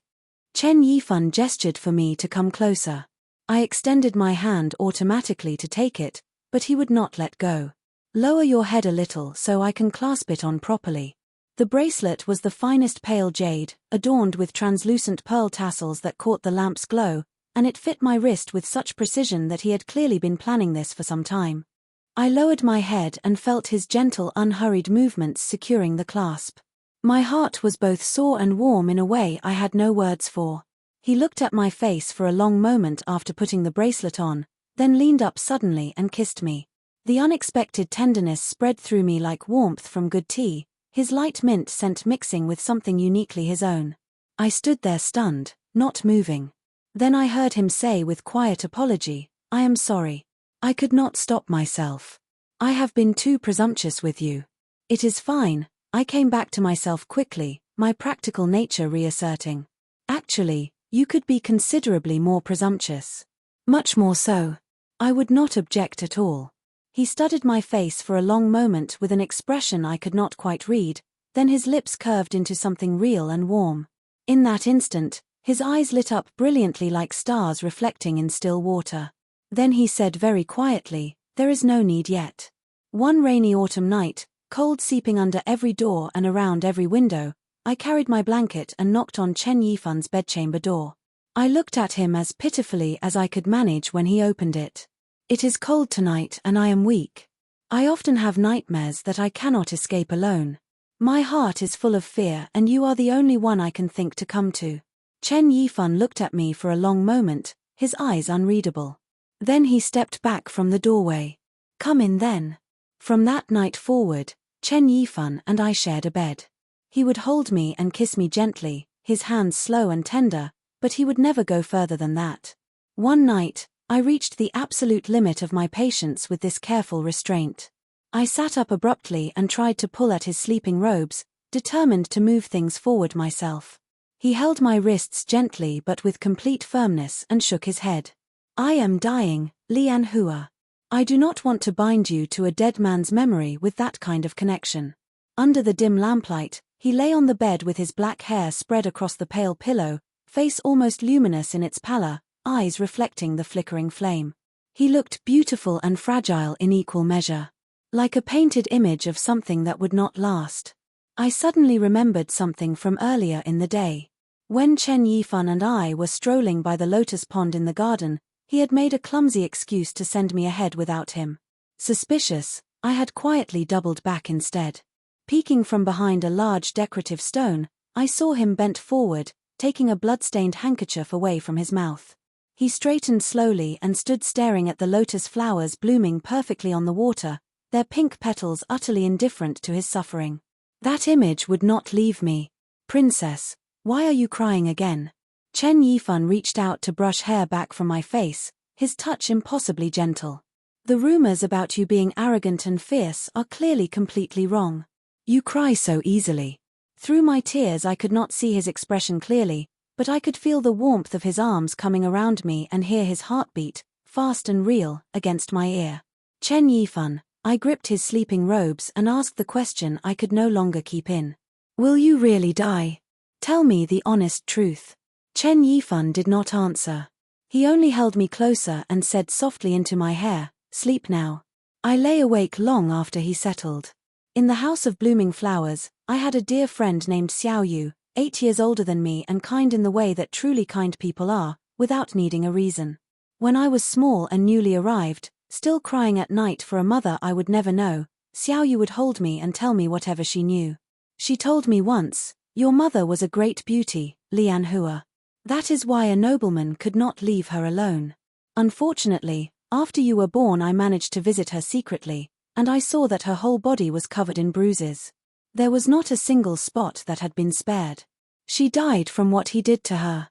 Chen Yifan gestured for me to come closer. I extended my hand automatically to take it, but he would not let go. Lower your head a little so I can clasp it on properly. The bracelet was the finest pale jade, adorned with translucent pearl tassels that caught the lamp's glow, and it fit my wrist with such precision that he had clearly been planning this for some time. I lowered my head and felt his gentle, unhurried movements securing the clasp. My heart was both sore and warm in a way I had no words for. He looked at my face for a long moment after putting the bracelet on, then leaned up suddenly and kissed me. The unexpected tenderness spread through me like warmth from good tea, his light mint scent mixing with something uniquely his own. I stood there stunned, not moving. Then I heard him say with quiet apology, "I am sorry. I could not stop myself. I have been too presumptuous with you." "It is fine," I came back to myself quickly, my practical nature reasserting. "Actually, you could be considerably more presumptuous. Much more so. I would not object at all." He studied my face for a long moment with an expression I could not quite read, then his lips curved into something real and warm. In that instant, his eyes lit up brilliantly like stars reflecting in still water. Then he said very quietly, "There is no need yet." One rainy autumn night, cold seeping under every door and around every window, I carried my blanket and knocked on Chen Yifan's bedchamber door. I looked at him as pitifully as I could manage when he opened it. "It is cold tonight and I am weak. I often have nightmares that I cannot escape alone. My heart is full of fear and you are the only one I can think to come to." Chen Yifan looked at me for a long moment, his eyes unreadable. Then he stepped back from the doorway. "Come in then." From that night forward, Chen Yifan and I shared a bed. He would hold me and kiss me gently, his hands slow and tender, but he would never go further than that. One night, I reached the absolute limit of my patience with this careful restraint. I sat up abruptly and tried to pull at his sleeping robes, determined to move things forward myself. He held my wrists gently but with complete firmness and shook his head. I am dying, Lian Hua. I do not want to bind you to a dead man's memory with that kind of connection. Under the dim lamplight, he lay on the bed with his black hair spread across the pale pillow, face almost luminous in its pallor, eyes reflecting the flickering flame. He looked beautiful and fragile in equal measure. Like a painted image of something that would not last. I suddenly remembered something from earlier in the day. When Chen Yifan and I were strolling by the lotus pond in the garden, he had made a clumsy excuse to send me ahead without him. Suspicious, I had quietly doubled back instead. Peeking from behind a large decorative stone, I saw him bent forward, taking a blood-stained handkerchief away from his mouth. He straightened slowly and stood staring at the lotus flowers blooming perfectly on the water, their pink petals utterly indifferent to his suffering. That image would not leave me. Princess, why are you crying again? Chen Yifan reached out to brush hair back from my face, his touch impossibly gentle. The rumors about you being arrogant and fierce are clearly completely wrong. You cry so easily. Through my tears I could not see his expression clearly, but I could feel the warmth of his arms coming around me and hear his heartbeat, fast and real, against my ear. Chen Yifan, I gripped his sleeping robes and asked the question I could no longer keep in. Will you really die? Tell me the honest truth. Chen Yifan did not answer. He only held me closer and said softly into my hair, sleep now. I lay awake long after he settled. In the House of Blooming Flowers, I had a dear friend named Xiao Yu, 8 years older than me and kind in the way that truly kind people are, without needing a reason. When I was small and newly arrived, still crying at night for a mother I would never know, Xiao Yu would hold me and tell me whatever she knew. She told me once, your mother was a great beauty, Lian Hua. That is why a nobleman could not leave her alone. Unfortunately, after you were born I managed to visit her secretly, and I saw that her whole body was covered in bruises. There was not a single spot that had been spared. She died from what he did to her.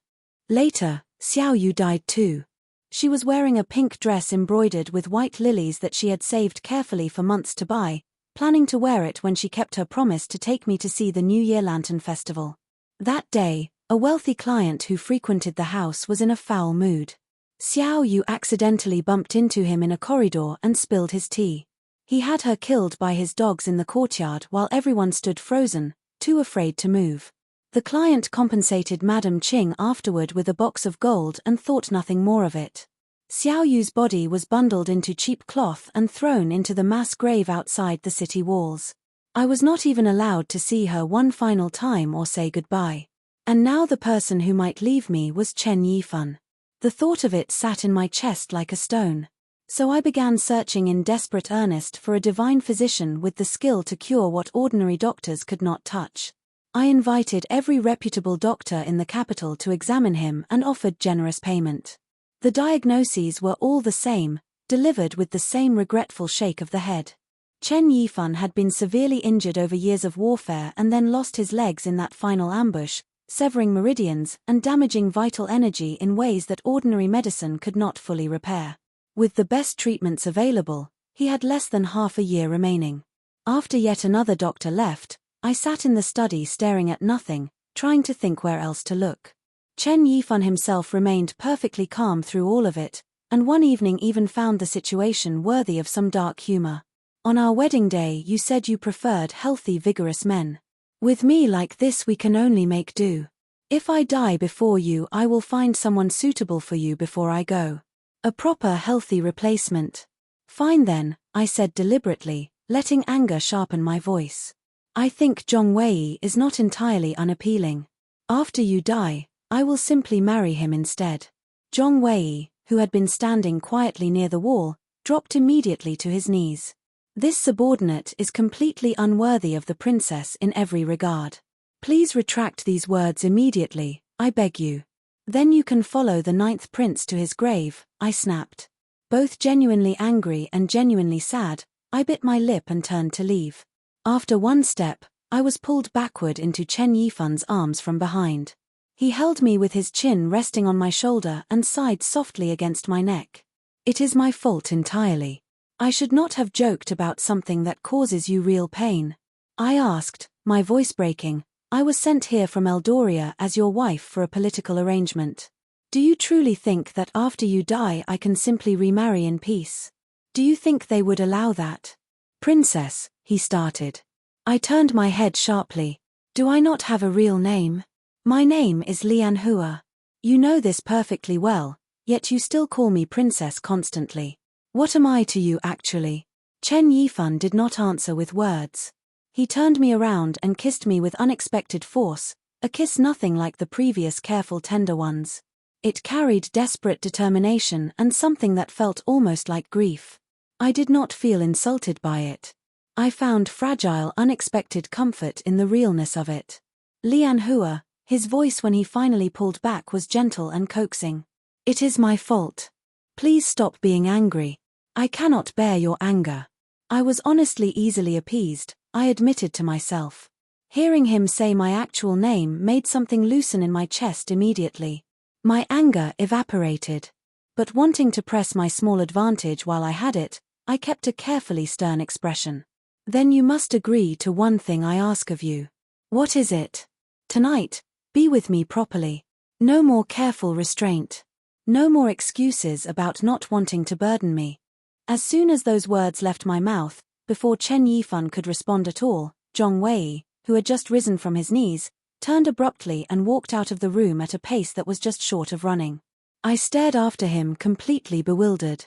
Later, Xiao Yu died too. She was wearing a pink dress embroidered with white lilies that she had saved carefully for months to buy, planning to wear it when she kept her promise to take me to see the New Year Lantern Festival. That day, a wealthy client who frequented the house was in a foul mood. Xiao Yu accidentally bumped into him in a corridor and spilled his tea. He had her killed by his dogs in the courtyard while everyone stood frozen, too afraid to move. The client compensated Madame Qing afterward with a box of gold and thought nothing more of it. Xiao Yu's body was bundled into cheap cloth and thrown into the mass grave outside the city walls. I was not even allowed to see her one final time or say goodbye. And now the person who might leave me was Chen Yifan. The thought of it sat in my chest like a stone. So I began searching in desperate earnest for a divine physician with the skill to cure what ordinary doctors could not touch. I invited every reputable doctor in the capital to examine him and offered generous payment. The diagnoses were all the same, delivered with the same regretful shake of the head. Chen Yifan had been severely injured over years of warfare and then lost his legs in that final ambush, severing meridians and damaging vital energy in ways that ordinary medicine could not fully repair. With the best treatments available, he had less than half a year remaining. After yet another doctor left, I sat in the study staring at nothing, trying to think where else to look. Chen Yifan himself remained perfectly calm through all of it, and one evening even found the situation worthy of some dark humor. On our wedding day you said you preferred healthy, vigorous men. With me like this we can only make do. If I die before you I will find someone suitable for you before I go. A proper healthy replacement. Fine then, I said deliberately, letting anger sharpen my voice. I think Zhong Wei is not entirely unappealing. After you die, I will simply marry him instead. Zhong Wei, who had been standing quietly near the wall, dropped immediately to his knees. This subordinate is completely unworthy of the princess in every regard. Please retract these words immediately, I beg you. Then you can follow the 9th prince to his grave, I snapped. Both genuinely angry and genuinely sad, I bit my lip and turned to leave. After one step, I was pulled backward into Chen Yifan's arms from behind. He held me with his chin resting on my shoulder and sighed softly against my neck. It is my fault entirely. I should not have joked about something that causes you real pain. I asked, my voice breaking. I was sent here from Eldoria as your wife for a political arrangement. Do you truly think that after you die I can simply remarry in peace? Do you think they would allow that? Princess, he started. I turned my head sharply. Do I not have a real name? My name is Lian Hua. You know this perfectly well, yet you still call me princess constantly. What am I to you actually? Chen Yifan did not answer with words. He turned me around and kissed me with unexpected force, a kiss nothing like the previous careful tender ones. It carried desperate determination and something that felt almost like grief. I did not feel insulted by it. I found fragile, unexpected comfort in the realness of it. Lian Hua, his voice when he finally pulled back was gentle and coaxing. It is my fault. Please stop being angry. I cannot bear your anger. I was honestly easily appeased, I admitted to myself. Hearing him say my actual name made something loosen in my chest immediately. My anger evaporated. But wanting to press my small advantage while I had it, I kept a carefully stern expression. Then you must agree to one thing I ask of you. What is it? Tonight, be with me properly. No more careful restraint. No more excuses about not wanting to burden me. As soon as those words left my mouth, before Chen Yifan could respond at all, Zhong Wei, who had just risen from his knees, turned abruptly and walked out of the room at a pace that was just short of running. I stared after him completely bewildered.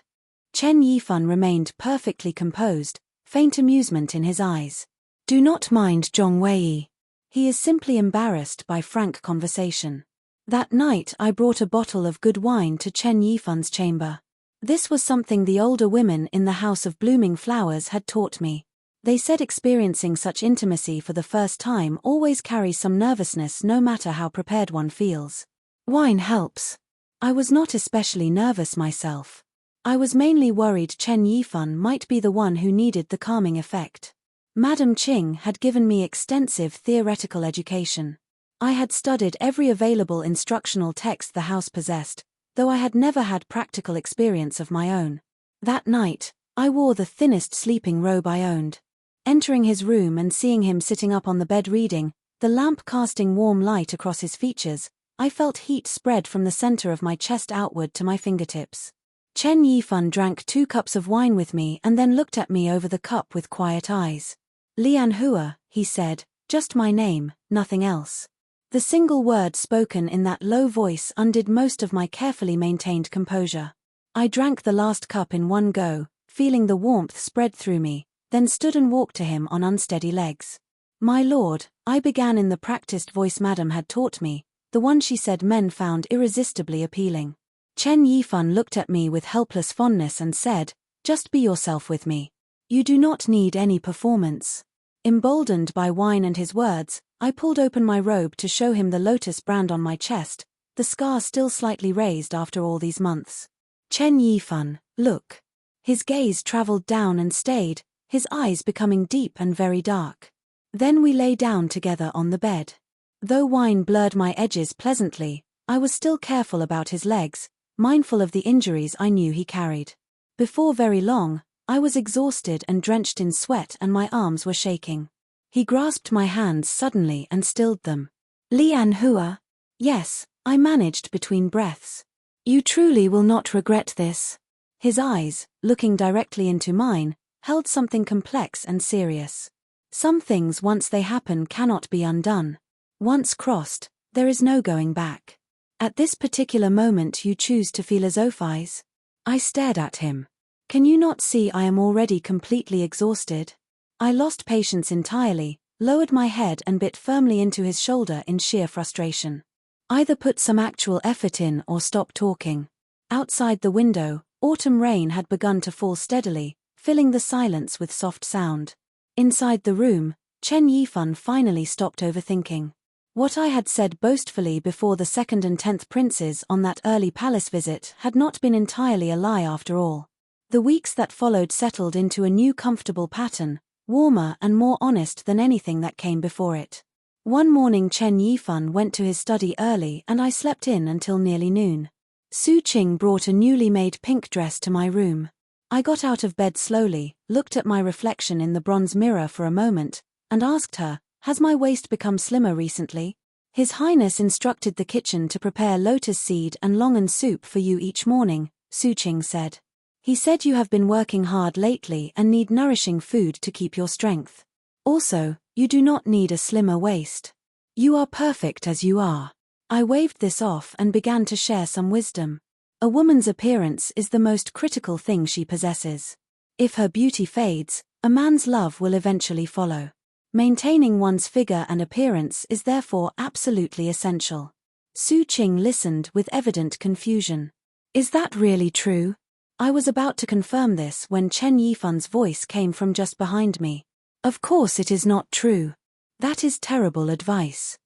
Chen Yifan remained perfectly composed, faint amusement in his eyes. Do not mind Zhong Wei. He is simply embarrassed by frank conversation. That night I brought a bottle of good wine to Chen Yifan's chamber. This was something the older women in the House of Blooming Flowers had taught me. They said experiencing such intimacy for the first time always carries some nervousness no matter how prepared one feels. Wine helps. I was not especially nervous myself. I was mainly worried Chen Yifan might be the one who needed the calming effect. Madame Qing had given me extensive theoretical education. I had studied every available instructional text the house possessed, though I had never had practical experience of my own. That night, I wore the thinnest sleeping robe I owned. Entering his room and seeing him sitting up on the bed reading, the lamp casting warm light across his features, I felt heat spread from the center of my chest outward to my fingertips. Chen Yifan drank 2 cups of wine with me and then looked at me over the cup with quiet eyes. Lian Hua, he said, just my name, nothing else. The single word spoken in that low voice undid most of my carefully maintained composure. I drank the last cup in one go, feeling the warmth spread through me, then stood and walked to him on unsteady legs. My lord, I began in the practiced voice Madame had taught me, the one she said men found irresistibly appealing. Chen Yifan looked at me with helpless fondness and said, just be yourself with me. You do not need any performance. Emboldened by wine and his words, I pulled open my robe to show him the Lotus brand on my chest, the scar still slightly raised after all these months. Chen Yifan, look. His gaze traveled down and stayed, his eyes becoming deep and very dark. Then we lay down together on the bed. Though wine blurred my edges pleasantly, I was still careful about his legs, mindful of the injuries I knew he carried. Before very long, I was exhausted and drenched in sweat and my arms were shaking. He grasped my hands suddenly and stilled them. Lian Hua? Yes, I managed between breaths. You truly will not regret this. His eyes, looking directly into mine, held something complex and serious. Some things once they happen cannot be undone. Once crossed, there is no going back. At this particular moment you choose to philosophize? I stared at him. Can you not see I am already completely exhausted? I lost patience entirely, lowered my head and bit firmly into his shoulder in sheer frustration. Either put some actual effort in or stop talking. Outside the window, autumn rain had begun to fall steadily, filling the silence with soft sound. Inside the room, Chen Yifan finally stopped overthinking. What I had said boastfully before the 2nd and 10th princes on that early palace visit had not been entirely a lie after all. The weeks that followed settled into a new comfortable pattern, warmer and more honest than anything that came before it. One morning Chen Yifan went to his study early and I slept in until nearly noon. Su Qing brought a newly made pink dress to my room. I got out of bed slowly, looked at my reflection in the bronze mirror for a moment, and asked her, has my waist become slimmer recently? His Highness instructed the kitchen to prepare lotus seed and longan soup for you each morning, Su Qing said. He said you have been working hard lately and need nourishing food to keep your strength. Also, you do not need a slimmer waist. You are perfect as you are. I waved this off and began to share some wisdom. A woman's appearance is the most critical thing she possesses. If her beauty fades, a man's love will eventually follow. Maintaining one's figure and appearance is therefore absolutely essential. Su Qing listened with evident confusion. Is that really true? I was about to confirm this when Chen Yifan's voice came from just behind me. Of course it is not true. That is terrible advice.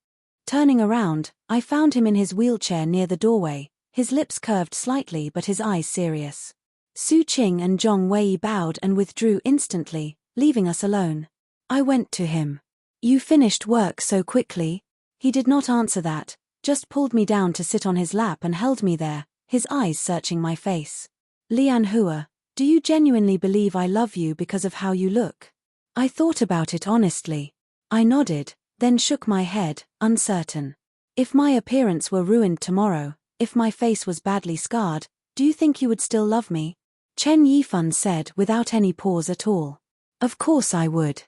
Turning around, I found him in his wheelchair near the doorway, his lips curved slightly but his eyes serious. Su Qing and Zhong Wei bowed and withdrew instantly, leaving us alone. I went to him. You finished work so quickly? He did not answer that, just pulled me down to sit on his lap and held me there, his eyes searching my face. Lian Hua, do you genuinely believe I love you because of how you look? I thought about it honestly. I nodded, then shook my head, uncertain. If my appearance were ruined tomorrow, if my face was badly scarred, do you think you would still love me? Chen Yifan said without any pause at all. Of course I would.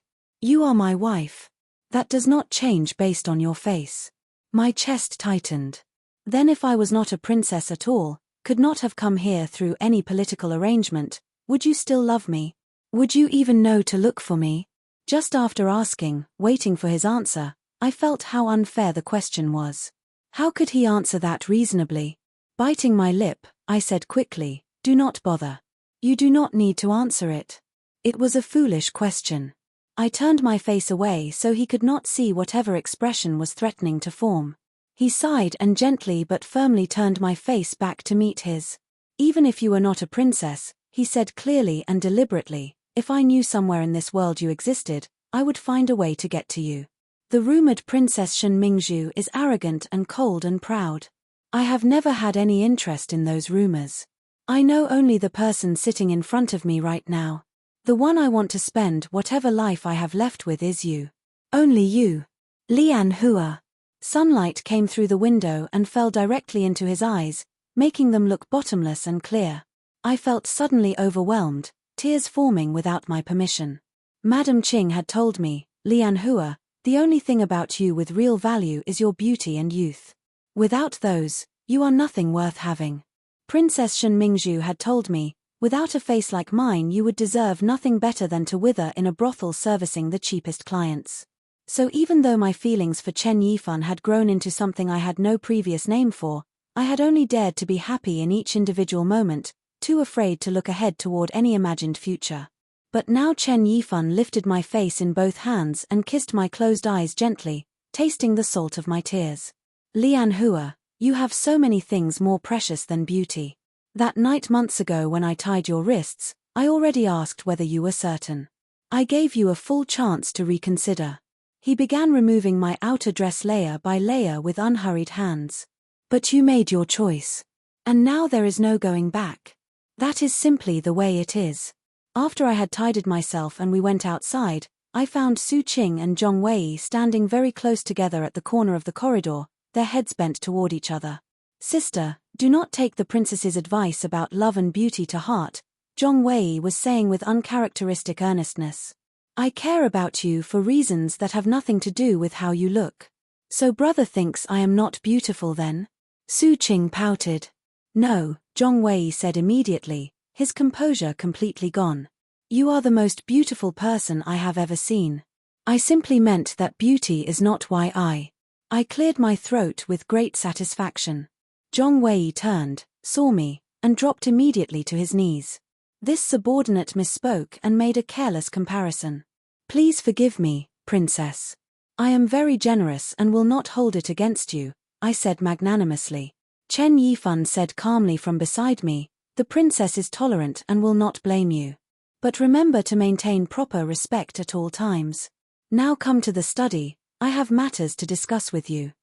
You are my wife. That does not change based on your face. My chest tightened. Then if I was not a princess at all, could not have come here through any political arrangement, would you still love me? Would you even know to look for me? Just after asking, waiting for his answer, I felt how unfair the question was. How could he answer that reasonably? Biting my lip, I said quickly, do not bother. You do not need to answer it. It was a foolish question. I turned my face away so he could not see whatever expression was threatening to form. He sighed and gently but firmly turned my face back to meet his. Even if you were not a princess, he said clearly and deliberately, if I knew somewhere in this world you existed, I would find a way to get to you. The rumored Princess Shen Mingzhu is arrogant and cold and proud. I have never had any interest in those rumors. I know only the person sitting in front of me right now. The one I want to spend whatever life I have left with is you. Only you. Lian Hua. Sunlight came through the window and fell directly into his eyes, making them look bottomless and clear. I felt suddenly overwhelmed, tears forming without my permission. Madam Qing had told me, Lian Hua, the only thing about you with real value is your beauty and youth. Without those, you are nothing worth having. Princess Shen Mingzhu had told me, without a face like mine you would deserve nothing better than to wither in a brothel servicing the cheapest clients. So even though my feelings for Chen Yifan had grown into something I had no previous name for, I had only dared to be happy in each individual moment, too afraid to look ahead toward any imagined future. But now Chen Yifan lifted my face in both hands and kissed my closed eyes gently, tasting the salt of my tears. Lian Hua, you have so many things more precious than beauty. That night months ago when I tied your wrists, I already asked whether you were certain. I gave you a full chance to reconsider. He began removing my outer dress layer by layer with unhurried hands. But you made your choice. And now there is no going back. That is simply the way it is. After I had tidied myself and we went outside, I found Su Qing and Zhong Wei standing very close together at the corner of the corridor, their heads bent toward each other. Sister, do not take the princess's advice about love and beauty to heart, Zhong Wei was saying with uncharacteristic earnestness. I care about you for reasons that have nothing to do with how you look. So brother thinks I am not beautiful then? Su Qing pouted. No, Zhong Wei said immediately, his composure completely gone. You are the most beautiful person I have ever seen. I simply meant that beauty is not why I cleared my throat with great satisfaction. Zhong Wei turned, saw me, and dropped immediately to his knees. This subordinate misspoke and made a careless comparison. Please forgive me, princess. I am very generous and will not hold it against you, I said magnanimously. Chen Yifan said calmly from beside me, the princess is tolerant and will not blame you. But remember to maintain proper respect at all times. Now come to the study, I have matters to discuss with you.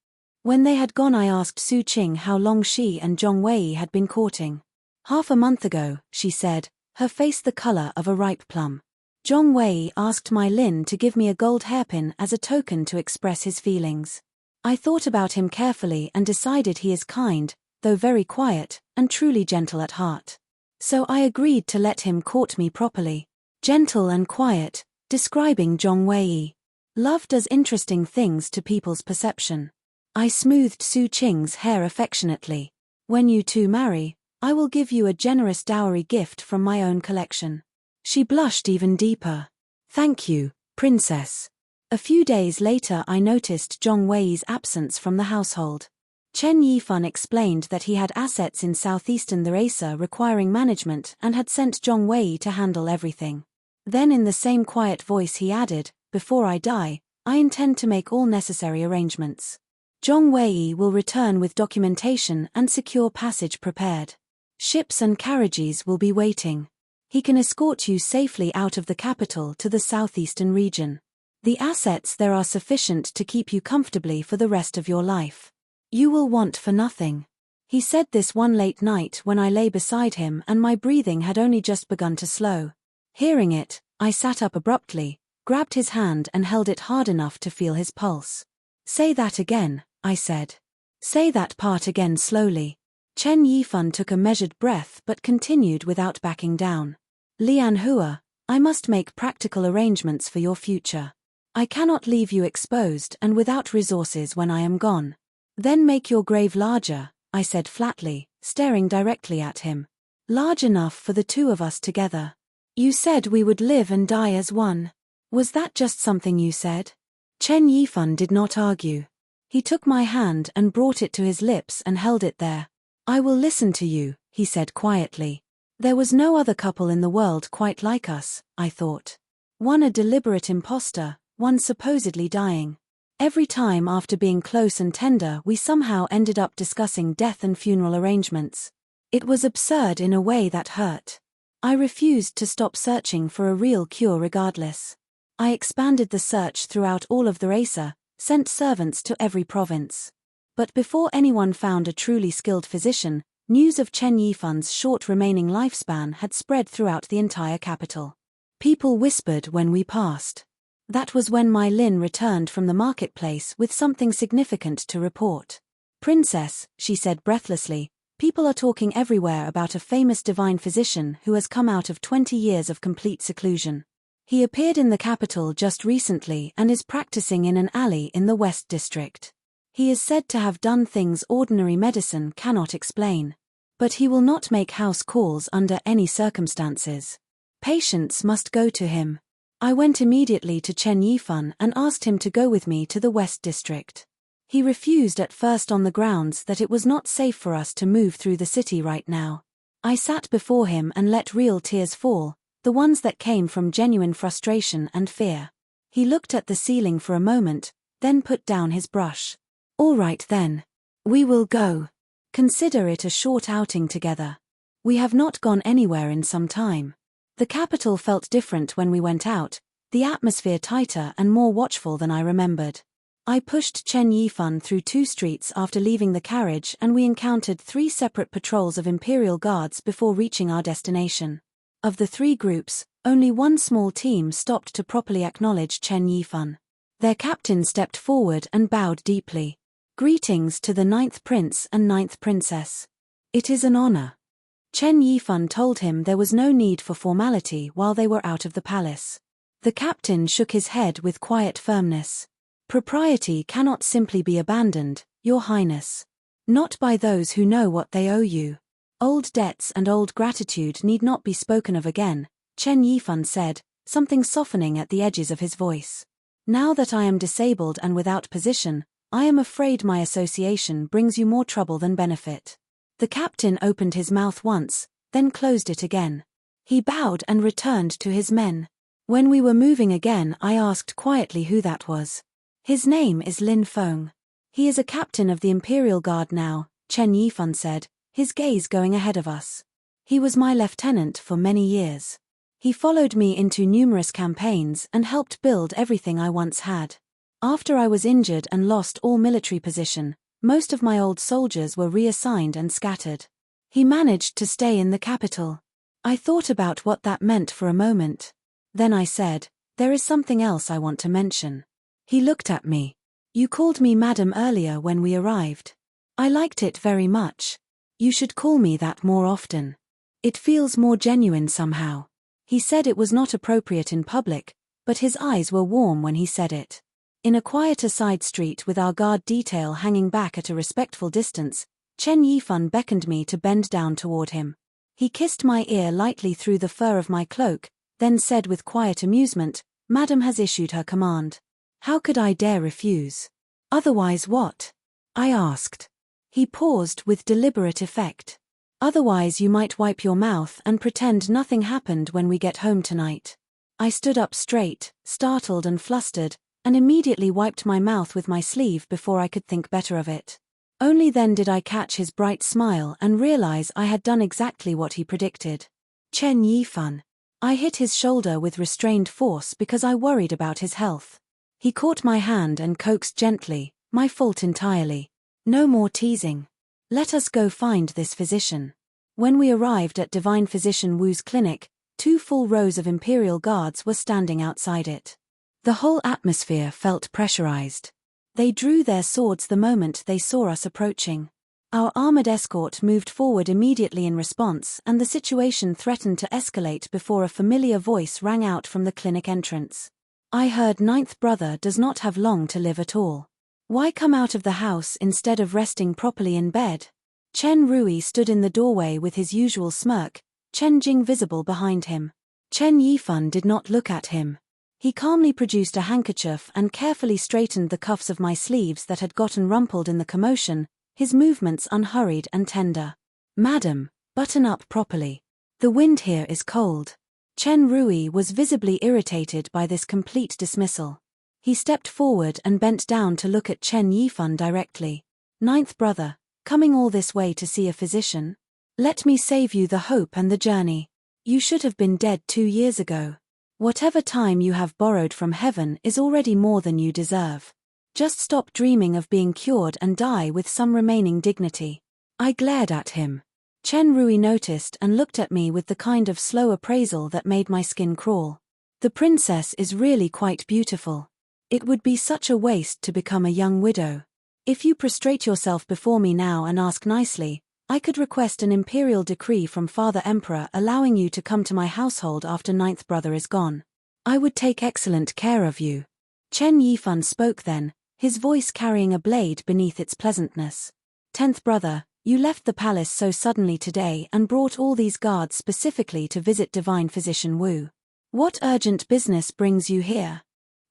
When they had gone I asked Su Qing how long she and Zhong Wei had been courting. Half a month ago, she said, her face the color of a ripe plum. Zhong Wei asked my Lin to give me a gold hairpin as a token to express his feelings. I thought about him carefully and decided he is kind, though very quiet, and truly gentle at heart. So I agreed to let him court me properly. Gentle and quiet, describing Zhong Wei. Love does interesting things to people's perception. I smoothed Su Qing's hair affectionately. When you two marry, I will give you a generous dowry gift from my own collection. She blushed even deeper. Thank you, princess. A few days later I noticed Zhong Wei's absence from the household. Chen Yifan explained that he had assets in southeastern Theresa requiring management and had sent Zhong Wei to handle everything. Then in the same quiet voice he added, before I die, I intend to make all necessary arrangements. Zhong Wei will return with documentation and secure passage prepared. Ships and carriages will be waiting. He can escort you safely out of the capital to the southeastern region. The assets there are sufficient to keep you comfortably for the rest of your life. You will want for nothing. He said this one late night when I lay beside him and my breathing had only just begun to slow. Hearing it, I sat up abruptly, grabbed his hand and held it hard enough to feel his pulse. Say that again, I said. Say that part again slowly. Chen Yifan took a measured breath but continued without backing down. Lian Hua, I must make practical arrangements for your future. I cannot leave you exposed and without resources when I am gone. Then make your grave larger, I said flatly, staring directly at him. Large enough for the two of us together. You said we would live and die as one. Was that just something you said? Chen Yifan did not argue. He took my hand and brought it to his lips and held it there. I will listen to you, he said quietly. There was no other couple in the world quite like us, I thought. One a deliberate imposter, one supposedly dying. Every time after being close and tender we somehow ended up discussing death and funeral arrangements. It was absurd in a way that hurt. I refused to stop searching for a real cure regardless. I expanded the search throughout all of Theresa, sent servants to every province. But before anyone found a truly skilled physician, news of Chen Yifan's short remaining lifespan had spread throughout the entire capital. People whispered when we passed. That was when my Lin returned from the marketplace with something significant to report. Princess, she said breathlessly, people are talking everywhere about a famous divine physician who has come out of 20 years of complete seclusion. He appeared in the capital just recently and is practicing in an alley in the West District. He is said to have done things ordinary medicine cannot explain. But he will not make house calls under any circumstances. Patients must go to him. I went immediately to Chen Yifan and asked him to go with me to the West District. He refused at first on the grounds that it was not safe for us to move through the city right now. I sat before him and let real tears fall, the ones that came from genuine frustration and fear. He looked at the ceiling for a moment, then put down his brush. All right then. We will go. Consider it a short outing together. We have not gone anywhere in some time. The capital felt different when we went out, the atmosphere tighter and more watchful than I remembered. I pushed Chen Yifan through 2 streets after leaving the carriage and we encountered 3 separate patrols of Imperial Guards before reaching our destination. Of the 3 groups, only one small team stopped to properly acknowledge Chen Yifan. Their captain stepped forward and bowed deeply. Greetings to the 9th Prince and 9th Princess. It is an honor. Chen Yifan told him there was no need for formality while they were out of the palace. The captain shook his head with quiet firmness. Propriety cannot simply be abandoned, Your Highness. Not by those who know what they owe you. Old debts and old gratitude need not be spoken of again, Chen Yifan said, something softening at the edges of his voice. Now that I am disabled and without position, I am afraid my association brings you more trouble than benefit. The captain opened his mouth once, then closed it again. He bowed and returned to his men. When we were moving again I asked quietly who that was. His name is Lin Feng. He is a captain of the Imperial Guard now, Chen Yifan said, his gaze going ahead of us. He was my lieutenant for many years. He followed me into numerous campaigns and helped build everything I once had. After I was injured and lost all military position, most of my old soldiers were reassigned and scattered. He managed to stay in the capital. I thought about what that meant for a moment. Then I said, there is something else I want to mention. He looked at me. You called me madam earlier when we arrived. I liked it very much. You should call me that more often. It feels more genuine somehow. He said it was not appropriate in public, but his eyes were warm when he said it. In a quieter side street with our guard detail hanging back at a respectful distance, Chen Yifan beckoned me to bend down toward him. He kissed my ear lightly through the fur of my cloak, then said with quiet amusement, "Madam has issued her command." How could I dare refuse? Otherwise what? I asked. He paused with deliberate effect. Otherwise you might wipe your mouth and pretend nothing happened when we get home tonight. I stood up straight, startled and flustered, and immediately wiped my mouth with my sleeve before I could think better of it. Only then did I catch his bright smile and realize I had done exactly what he predicted. Chen Yifan. I hit his shoulder with restrained force because I worried about his health. He caught my hand and coaxed gently, "My fault entirely. No more teasing. Let us go find this physician." When we arrived at Divine Physician Wu's clinic, 2 full rows of Imperial guards were standing outside it. The whole atmosphere felt pressurized. They drew their swords the moment they saw us approaching. Our armored escort moved forward immediately in response, and the situation threatened to escalate before a familiar voice rang out from the clinic entrance. "I heard 9th brother does not have long to live at all. Why come out of the house instead of resting properly in bed?" Chen Rui stood in the doorway with his usual smirk, Chen Jing visible behind him. Chen Yifan did not look at him. He calmly produced a handkerchief and carefully straightened the cuffs of my sleeves that had gotten rumpled in the commotion, his movements unhurried and tender. "Madam, button up properly. The wind here is cold." Chen Rui was visibly irritated by this complete dismissal. He stepped forward and bent down to look at Chen Yifan directly. "9th brother, coming all this way to see a physician? Let me save you the hope and the journey. You should have been dead 2 years ago. Whatever time you have borrowed from heaven is already more than you deserve. Just stop dreaming of being cured and die with some remaining dignity." I glared at him. Chen Rui noticed and looked at me with the kind of slow appraisal that made my skin crawl. "The princess is really quite beautiful. It would be such a waste to become a young widow. If you prostrate yourself before me now and ask nicely, I could request an imperial decree from Father Emperor allowing you to come to my household after 9th brother is gone. I would take excellent care of you." Chen Yifan spoke then, his voice carrying a blade beneath its pleasantness. "10th brother, you left the palace so suddenly today and brought all these guards specifically to visit Divine Physician Wu. What urgent business brings you here?"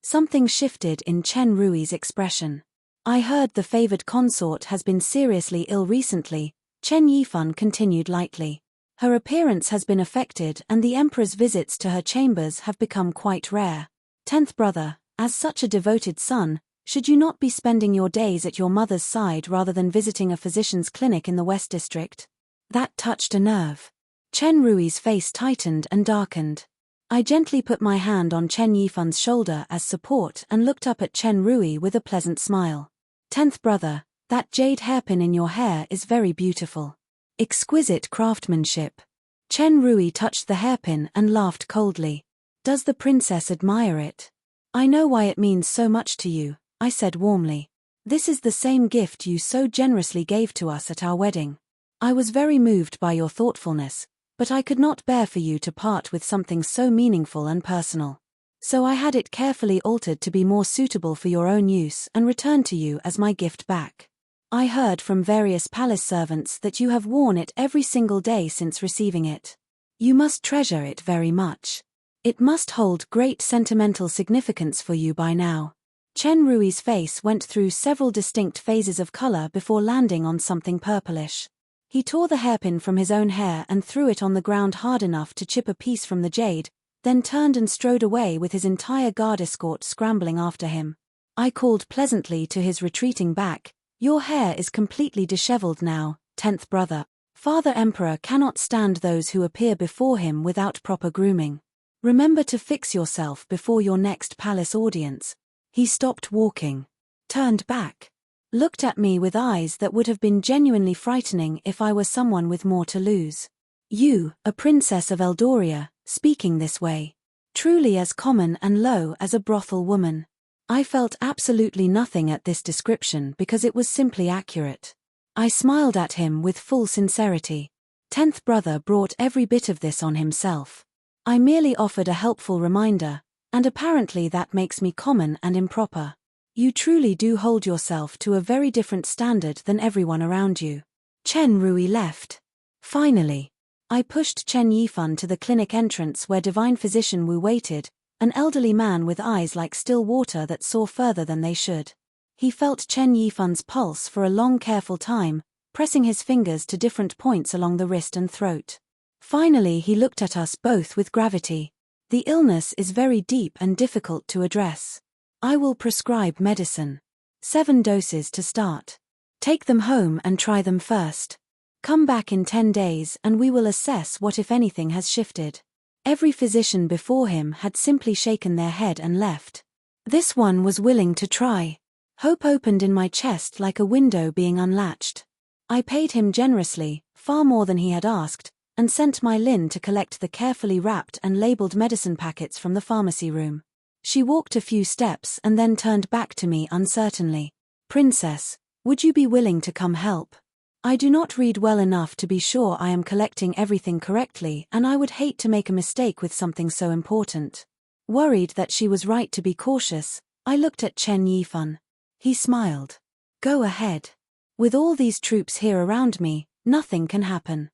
Something shifted in Chen Rui's expression. "I heard the favored consort has been seriously ill recently," Chen Yifan continued lightly. "Her appearance has been affected and the emperor's visits to her chambers have become quite rare. 10th brother, as such a devoted son, should you not be spending your days at your mother's side rather than visiting a physician's clinic in the West District?" That touched a nerve. Chen Rui's face tightened and darkened. I gently put my hand on Chen Yifan's shoulder as support and looked up at Chen Rui with a pleasant smile. "10th brother, that jade hairpin in your hair is very beautiful. Exquisite craftsmanship." Chen Rui touched the hairpin and laughed coldly. "Does the princess admire it?" "I know why it means so much to you," I said warmly. "This is the same gift you so generously gave to us at our wedding. I was very moved by your thoughtfulness, but I could not bear for you to part with something so meaningful and personal. So I had it carefully altered to be more suitable for your own use and returned to you as my gift back. I heard from various palace servants that you have worn it every single day since receiving it. You must treasure it very much. It must hold great sentimental significance for you by now." Chen Rui's face went through several distinct phases of color before landing on something purplish. He tore the hairpin from his own hair and threw it on the ground hard enough to chip a piece from the jade, then turned and strode away with his entire guard escort scrambling after him. I called pleasantly to his retreating back, "Your hair is completely disheveled now, 10th brother. Father Emperor cannot stand those who appear before him without proper grooming. Remember to fix yourself before your next palace audience." He stopped walking, turned back, looked at me with eyes that would have been genuinely frightening if I were someone with more to lose. "You, a princess of Eldoria, speaking this way. Truly as common and low as a brothel woman. I felt absolutely nothing at this description because it was simply accurate. I smiled at him with full sincerity. 10th brother brought every bit of this on himself. I merely offered a helpful reminder, and apparently that makes me common and improper. You truly do hold yourself to a very different standard than everyone around you. Chen Rui left. Finally, I pushed Chen Yifan to the clinic entrance where Divine Physician Wu waited, an elderly man with eyes like still water that saw further than they should. He felt Chen Yifan's pulse for a long careful time, pressing his fingers to different points along the wrist and throat. Finally he looked at us both with gravity. The illness is very deep and difficult to address. I will prescribe medicine. 7 doses to start. Take them home and try them first. Come back in 10 days and we will assess what if anything has shifted. Every physician before him had simply shaken their head and left. This one was willing to try. Hope opened in my chest like a window being unlatched. I paid him generously, far more than he had asked, and sent my Lin to collect the carefully wrapped and labeled medicine packets from the pharmacy room. She walked a few steps and then turned back to me uncertainly. Princess, would you be willing to come help? I do not read well enough to be sure I am collecting everything correctly, and I would hate to make a mistake with something so important. Worried that she was right to be cautious, I looked at Chen Yifan. He smiled. Go ahead. With all these troops here around me, nothing can happen.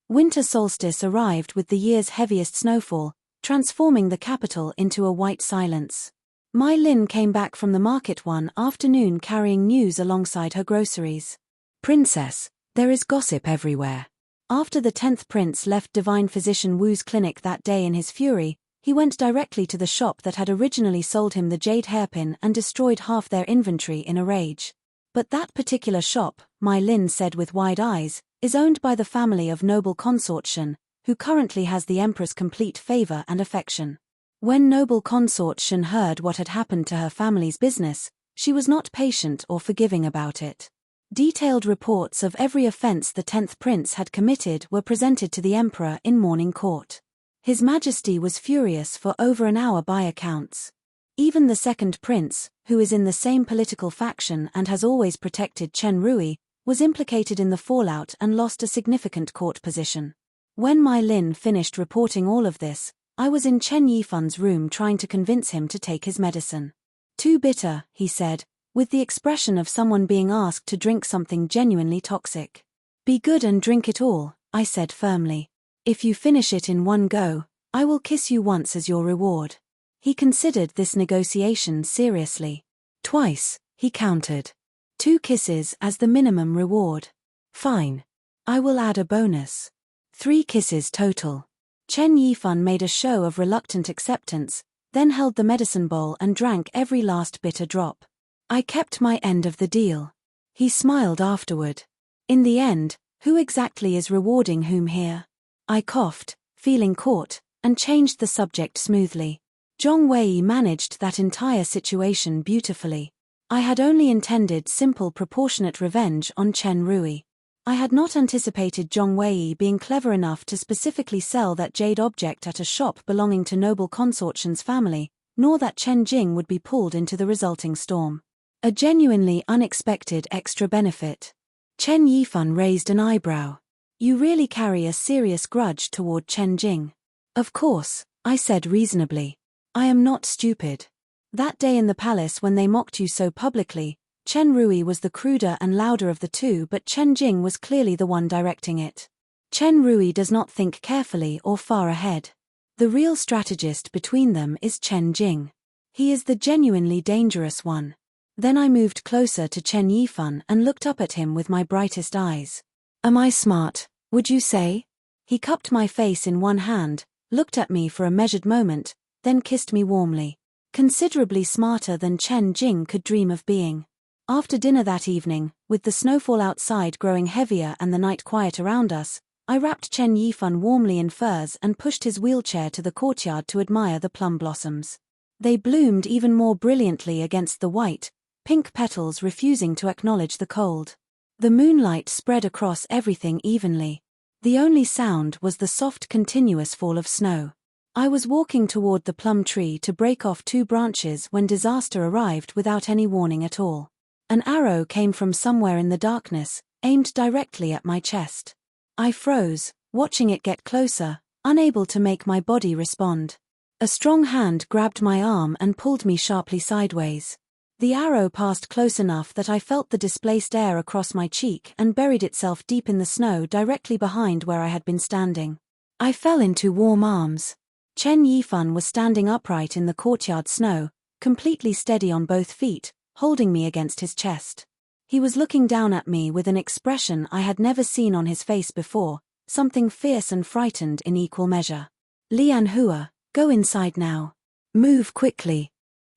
Winter solstice arrived with the year's heaviest snowfall, transforming the capital into a white silence. Mai Lin came back from the market one afternoon carrying news alongside her groceries. Princess, there is gossip everywhere. After the 10th prince left Divine Physician Wu's clinic that day in his fury, he went directly to the shop that had originally sold him the jade hairpin and destroyed half their inventory in a rage. But that particular shop, Mai Lin said with wide eyes, is owned by the family of noble consort Shen, who currently has the emperor's complete favor and affection. When noble consort Shen heard what had happened to her family's business, she was not patient or forgiving about it. Detailed reports of every offense the 10th prince had committed were presented to the emperor in morning court. His Majesty was furious for over an hour by accounts. Even the 2nd prince, who is in the same political faction and has always protected Chen Rui, was implicated in the fallout and lost a significant court position. When Mai Lin finished reporting all of this, I was in Chen Yifan's room trying to convince him to take his medicine. Too bitter, he said, with the expression of someone being asked to drink something genuinely toxic. Be good and drink it all, I said firmly. If you finish it in one go, I will kiss you once as your reward. He considered this negotiation seriously. Twice, he countered. 2 kisses as the minimum reward. Fine. I will add a bonus. 3 kisses total. Chen Yifan made a show of reluctant acceptance, then held the medicine bowl and drank every last bitter drop. I kept my end of the deal. He smiled afterward. In the end, who exactly is rewarding whom here? I coughed, feeling caught, and changed the subject smoothly. Zhong Wei managed that entire situation beautifully. I had only intended simple proportionate revenge on Chen Rui. I had not anticipated Zhong Wei being clever enough to specifically sell that jade object at a shop belonging to noble consort Shen's family, nor that Chen Jing would be pulled into the resulting storm. A genuinely unexpected extra benefit. Chen Yifan raised an eyebrow. You really carry a serious grudge toward Chen Jing. Of course, I said reasonably. I am not stupid. That day in the palace when they mocked you so publicly, Chen Rui was the cruder and louder of the two, but Chen Jing was clearly the one directing it. Chen Rui does not think carefully or far ahead. The real strategist between them is Chen Jing. He is the genuinely dangerous one. Then I moved closer to Chen Yifan and looked up at him with my brightest eyes. Am I smart, would you say? He cupped my face in one hand, looked at me for a measured moment, then kissed me warmly. Considerably smarter than Chen Jing could dream of being. After dinner that evening, with the snowfall outside growing heavier and the night quiet around us, I wrapped Chen Yifan warmly in furs and pushed his wheelchair to the courtyard to admire the plum blossoms. They bloomed even more brilliantly against the white, pink petals refusing to acknowledge the cold. The moonlight spread across everything evenly. The only sound was the soft continuous fall of snow. I was walking toward the plum tree to break off 2 branches when disaster arrived without any warning at all. An arrow came from somewhere in the darkness, aimed directly at my chest. I froze, watching it get closer, unable to make my body respond. A strong hand grabbed my arm and pulled me sharply sideways. The arrow passed close enough that I felt the displaced air across my cheek and buried itself deep in the snow directly behind where I had been standing. I fell into warm arms. Chen Yifan was standing upright in the courtyard snow, completely steady on both feet, holding me against his chest. He was looking down at me with an expression I had never seen on his face before, something fierce and frightened in equal measure. Lian Hua, go inside now. Move quickly.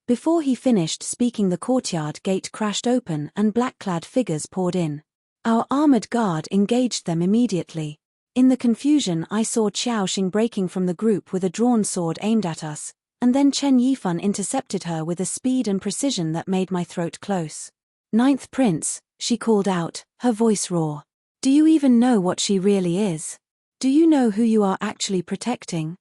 Before he finished speaking, the courtyard gate crashed open and black-clad figures poured in. Our armored guard engaged them immediately. In the confusion, I saw Xiaoxing breaking from the group with a drawn sword aimed at us, and then Chen Yifan intercepted her with a speed and precision that made my throat close. "Ninth Prince," she called out, her voice raw. "Do you even know what she really is? Do you know who you are actually protecting?"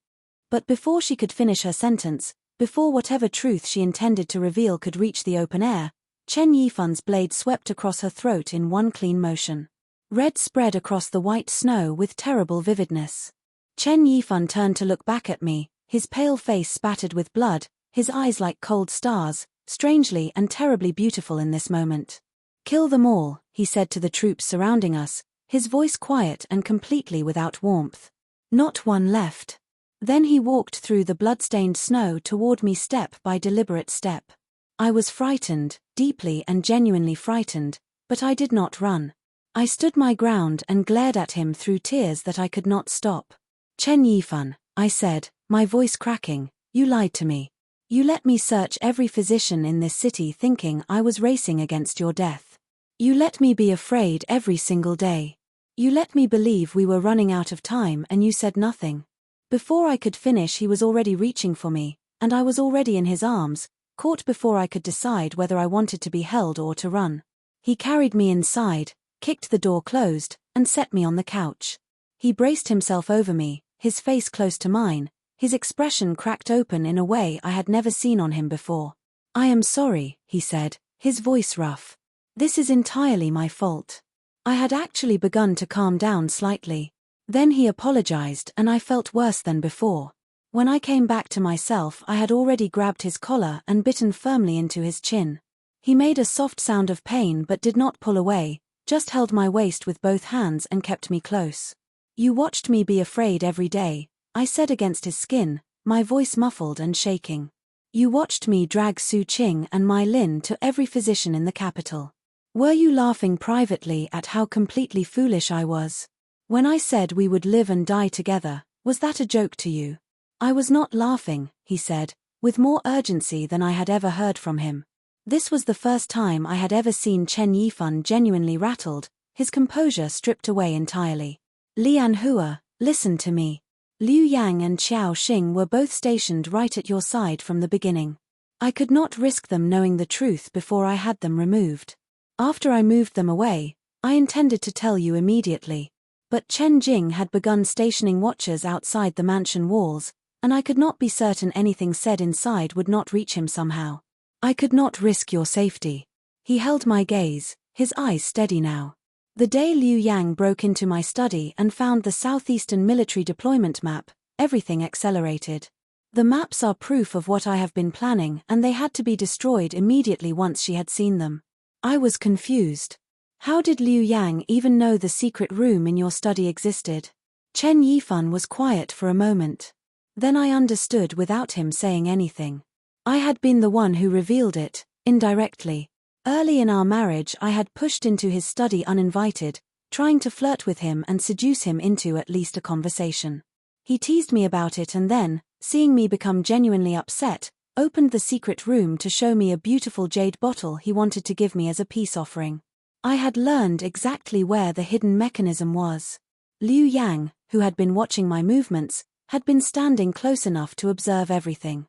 But before she could finish her sentence, before whatever truth she intended to reveal could reach the open air, Chen Yifan's blade swept across her throat in one clean motion. Red spread across the white snow with terrible vividness. Chen Yifan turned to look back at me, his pale face spattered with blood, his eyes like cold stars, strangely and terribly beautiful in this moment. "Kill them all," he said to the troops surrounding us, his voice quiet and completely without warmth. "Not one left." Then he walked through the blood-stained snow toward me step by deliberate step. I was frightened, deeply and genuinely frightened, but I did not run. I stood my ground and glared at him through tears that I could not stop. "Chen Yifan," I said, my voice cracking, "you lied to me. You let me search every physician in this city thinking I was racing against your death. You let me be afraid every single day. You let me believe we were running out of time and you said nothing." Before I could finish, he was already reaching for me, and I was already in his arms, caught before I could decide whether I wanted to be held or to run. He carried me inside, kicked the door closed, and set me on the couch. He braced himself over me, his face close to mine, his expression cracked open in a way I had never seen on him before. "I am sorry," he said, his voice rough. "This is entirely my fault." I had actually begun to calm down slightly. Then he apologized and I felt worse than before. When I came back to myself, I had already grabbed his collar and bitten firmly into his chin. He made a soft sound of pain but did not pull away, just held my waist with both hands and kept me close. "You watched me be afraid every day," I said against his skin, my voice muffled and shaking. "You watched me drag Su Qing and Mai Lin to every physician in the capital. Were you laughing privately at how completely foolish I was? When I said we would live and die together, was that a joke to you?" "I was not laughing," he said, with more urgency than I had ever heard from him. This was the first time I had ever seen Chen Yifan genuinely rattled, his composure stripped away entirely. "Lian Hua, listen to me. Liu Yang and Xiao Xing were both stationed right at your side from the beginning. I could not risk them knowing the truth before I had them removed. After I moved them away, I intended to tell you immediately. But Chen Jing had begun stationing watchers outside the mansion walls, and I could not be certain anything said inside would not reach him somehow. I could not risk your safety." He held my gaze, his eyes steady now. "The day Liu Yang broke into my study and found the southeastern military deployment map, everything accelerated. The maps are proof of what I have been planning and they had to be destroyed immediately once she had seen them." I was confused. "How did Liu Yang even know the secret room in your study existed?" Chen Yifan was quiet for a moment. Then I understood without him saying anything. I had been the one who revealed it, indirectly. Early in our marriage I had pushed into his study uninvited, trying to flirt with him and seduce him into at least a conversation. He teased me about it and then, seeing me become genuinely upset, opened the secret room to show me a beautiful jade bottle he wanted to give me as a peace offering. I had learned exactly where the hidden mechanism was. Liu Yang, who had been watching my movements, had been standing close enough to observe everything.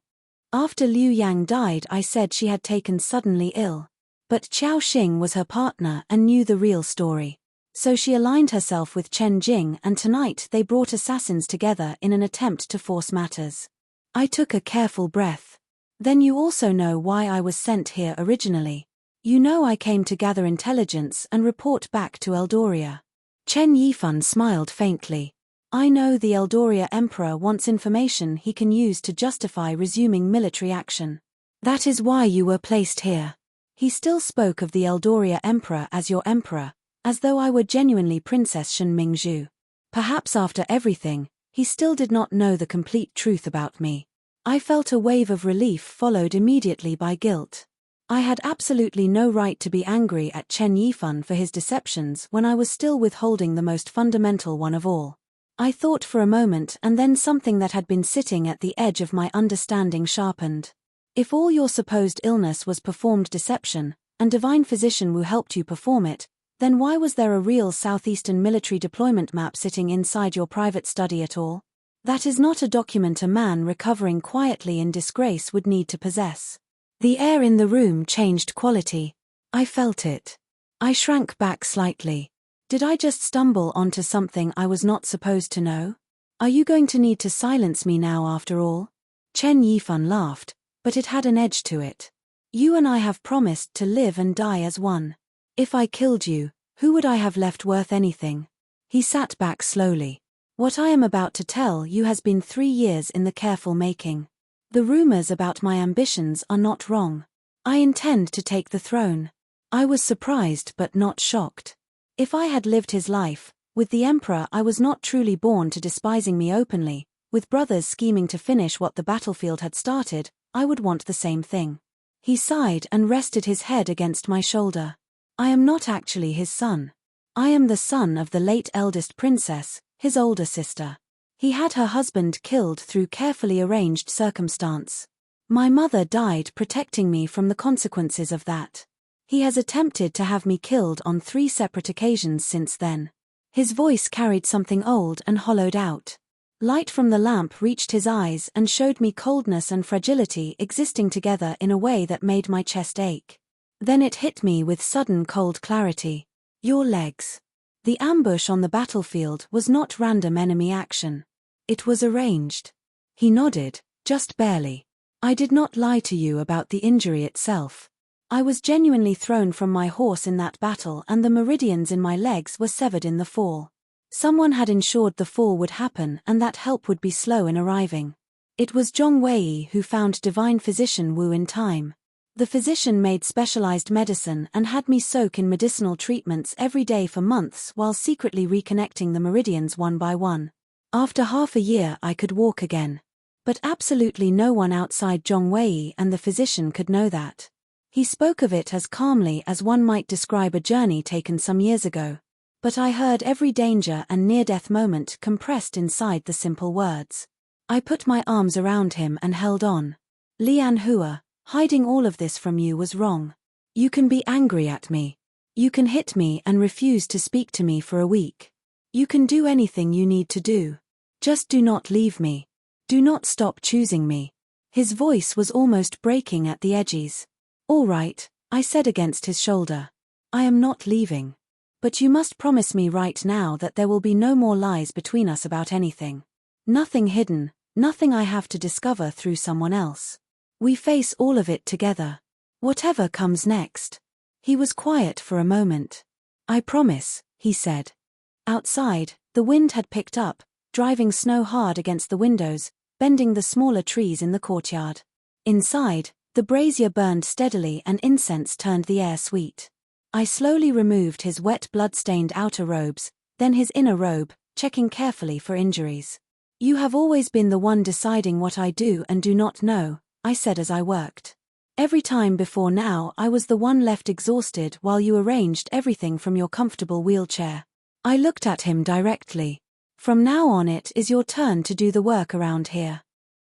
After Liu Yang died, I said she had taken suddenly ill. But Xiao Xing was her partner and knew the real story. So she aligned herself with Chen Jing and tonight they brought assassins together in an attempt to force matters. I took a careful breath. Then you also know why I was sent here originally. You know I came to gather intelligence and report back to Eldoria. Chen Yifan smiled faintly. I know the Eldoria Emperor wants information he can use to justify resuming military action. That is why you were placed here. He still spoke of the Eldoria Emperor as your emperor, as though I were genuinely Princess Shen Mingzhu. Perhaps after everything, he still did not know the complete truth about me. I felt a wave of relief followed immediately by guilt. I had absolutely no right to be angry at Chen Yifan for his deceptions when I was still withholding the most fundamental one of all. I thought for a moment, and then something that had been sitting at the edge of my understanding sharpened. If all your supposed illness was performed deception, and divine physician Wu helped you perform it, then why was there a real southeastern military deployment map sitting inside your private study at all? That is not a document a man recovering quietly in disgrace would need to possess. The air in the room changed quality. I felt it. I shrank back slightly. Did I just stumble onto something I was not supposed to know? Are you going to need to silence me now after all? Chen Yifan laughed, but it had an edge to it. You and I have promised to live and die as one. If I killed you, who would I have left worth anything? He sat back slowly. What I am about to tell you has been 3 years in the careful making. The rumors about my ambitions are not wrong. I intend to take the throne. I was surprised but not shocked. If I had lived his life, with the emperor I was not truly born to despising me openly, with brothers scheming to finish what the battlefield had started, I would want the same thing. He sighed and rested his head against my shoulder. I am not actually his son. I am the son of the late eldest princess, his older sister. He had her husband killed through carefully arranged circumstance. My mother died protecting me from the consequences of that. He has attempted to have me killed on 3 separate occasions since then. His voice carried something old and hollowed out. Light from the lamp reached his eyes and showed me coldness and fragility existing together in a way that made my chest ache. Then it hit me with sudden cold clarity. Your legs. The ambush on the battlefield was not random enemy action. It was arranged. He nodded, just barely. I did not lie to you about the injury itself. I was genuinely thrown from my horse in that battle and the meridians in my legs were severed in the fall. Someone had ensured the fall would happen and that help would be slow in arriving. It was Zhong Wei who found divine physician Wu in time. The physician made specialized medicine and had me soak in medicinal treatments every day for months while secretly reconnecting the meridians one by one. After half a year I could walk again. But absolutely no one outside Zhong Wei and the physician could know that. He spoke of it as calmly as one might describe a journey taken some years ago. But I heard every danger and near-death moment compressed inside the simple words. I put my arms around him and held on. Lian Hua, hiding all of this from you was wrong. You can be angry at me. You can hit me and refuse to speak to me for a week. You can do anything you need to do. Just do not leave me. Do not stop choosing me. His voice was almost breaking at the edges. All right, I said against his shoulder. I am not leaving. But you must promise me right now that there will be no more lies between us about anything. Nothing hidden, nothing I have to discover through someone else. We face all of it together. Whatever comes next. He was quiet for a moment. I promise, he said. Outside, the wind had picked up, driving snow hard against the windows, bending the smaller trees in the courtyard. Inside, the brazier burned steadily and incense turned the air sweet. I slowly removed his wet blood-stained outer robes, then his inner robe, checking carefully for injuries. You have always been the one deciding what I do and do not know, I said as I worked. Every time before now I was the one left exhausted while you arranged everything from your comfortable wheelchair. I looked at him directly. From now on it is your turn to do the work around here.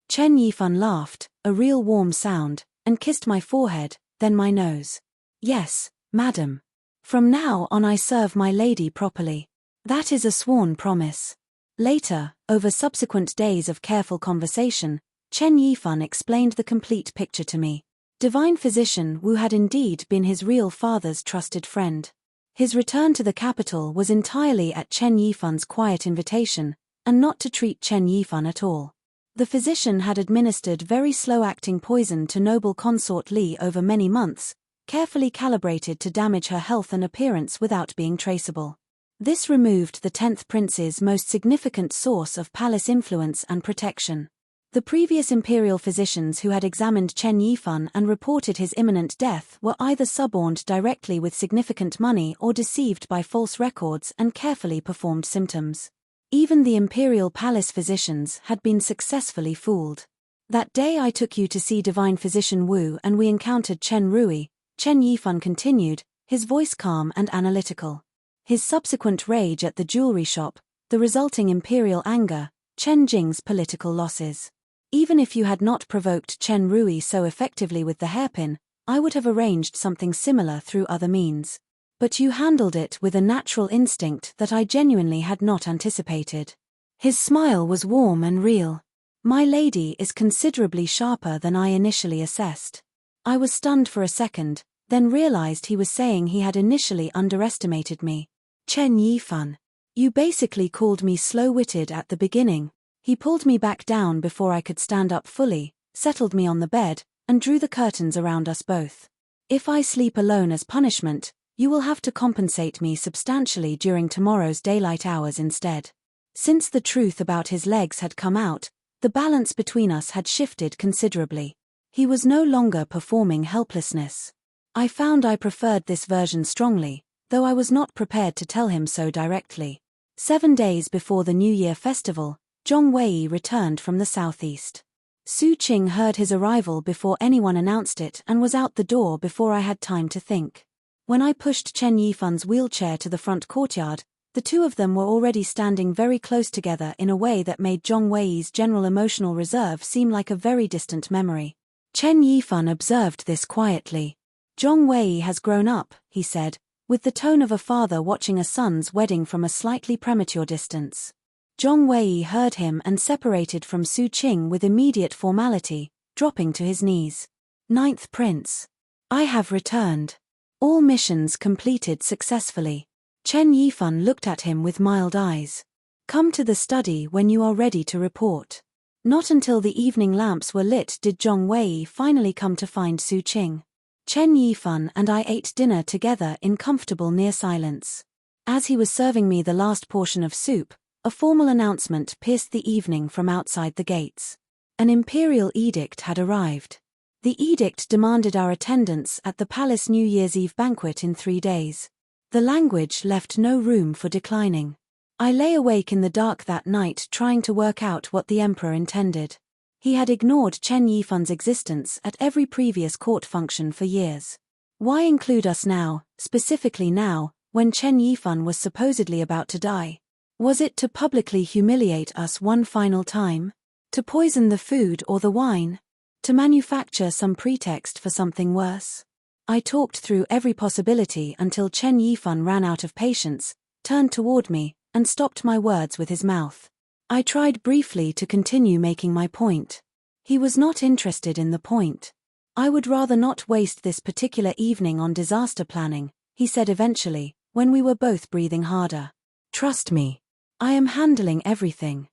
Chen Yifan laughed, a real warm sound, and kissed my forehead, then my nose. Yes, madam. From now on I serve my lady properly. That is a sworn promise. Later, over subsequent days of careful conversation, Chen Yifan explained the complete picture to me. Divine physician Wu had indeed been his real father's trusted friend. His return to the capital was entirely at Chen Yifan's quiet invitation, and not to treat Chen Yifan at all. The physician had administered very slow-acting poison to noble consort Li over many months, carefully calibrated to damage her health and appearance without being traceable. This removed the 10th prince's most significant source of palace influence and protection. The previous imperial physicians who had examined Chen Yifan and reported his imminent death were either suborned directly with significant money or deceived by false records and carefully performed symptoms. Even the imperial palace physicians had been successfully fooled. That day I took you to see divine physician Wu and we encountered Chen Rui, Chen Yifan continued, his voice calm and analytical. His subsequent rage at the jewelry shop, the resulting imperial anger, Chen Jing's political losses. Even if you had not provoked Chen Rui so effectively with the hairpin, I would have arranged something similar through other means. But you handled it with a natural instinct that I genuinely had not anticipated. His smile was warm and real. My lady is considerably sharper than I initially assessed. I was stunned for a second, then realized he was saying he had initially underestimated me. Chen Yifan. You basically called me slow-witted at the beginning. He pulled me back down before I could stand up fully, settled me on the bed, and drew the curtains around us both. If I sleep alone as punishment, you will have to compensate me substantially during tomorrow's daylight hours instead. Since the truth about his legs had come out, the balance between us had shifted considerably. He was no longer performing helplessness. I found I preferred this version strongly, though I was not prepared to tell him so directly. 7 days before the New Year festival, Zhong Wei returned from the southeast. Su Qing heard his arrival before anyone announced it and was out the door before I had time to think. When I pushed Chen Yifan's wheelchair to the front courtyard, the two of them were already standing very close together in a way that made Zhong Wei's general emotional reserve seem like a very distant memory. Chen Yifan observed this quietly. Zhong Wei has grown up, he said, with the tone of a father watching a son's wedding from a slightly premature distance. Zhong Wei heard him and separated from Su Qing with immediate formality, dropping to his knees. 9th Prince. I have returned. All missions completed successfully. Chen Yifan looked at him with mild eyes. Come to the study when you are ready to report. Not until the evening lamps were lit did Zhong Wei finally come to find Su Qing. Chen Yifan and I ate dinner together in comfortable near silence. As he was serving me the last portion of soup, a formal announcement pierced the evening from outside the gates. An imperial edict had arrived. The edict demanded our attendance at the palace New Year's Eve banquet in 3 days. The language left no room for declining. I lay awake in the dark that night trying to work out what the emperor intended. He had ignored Chen Yifan's existence at every previous court function for years. Why include us now, specifically now, when Chen Yifan was supposedly about to die? Was it to publicly humiliate us one final time? To poison the food or the wine? To manufacture some pretext for something worse? I talked through every possibility until Chen Yifan ran out of patience, turned toward me, and stopped my words with his mouth. I tried briefly to continue making my point. He was not interested in the point. I would rather not waste this particular evening on disaster planning, he said eventually, when we were both breathing harder. Trust me. I am handling everything.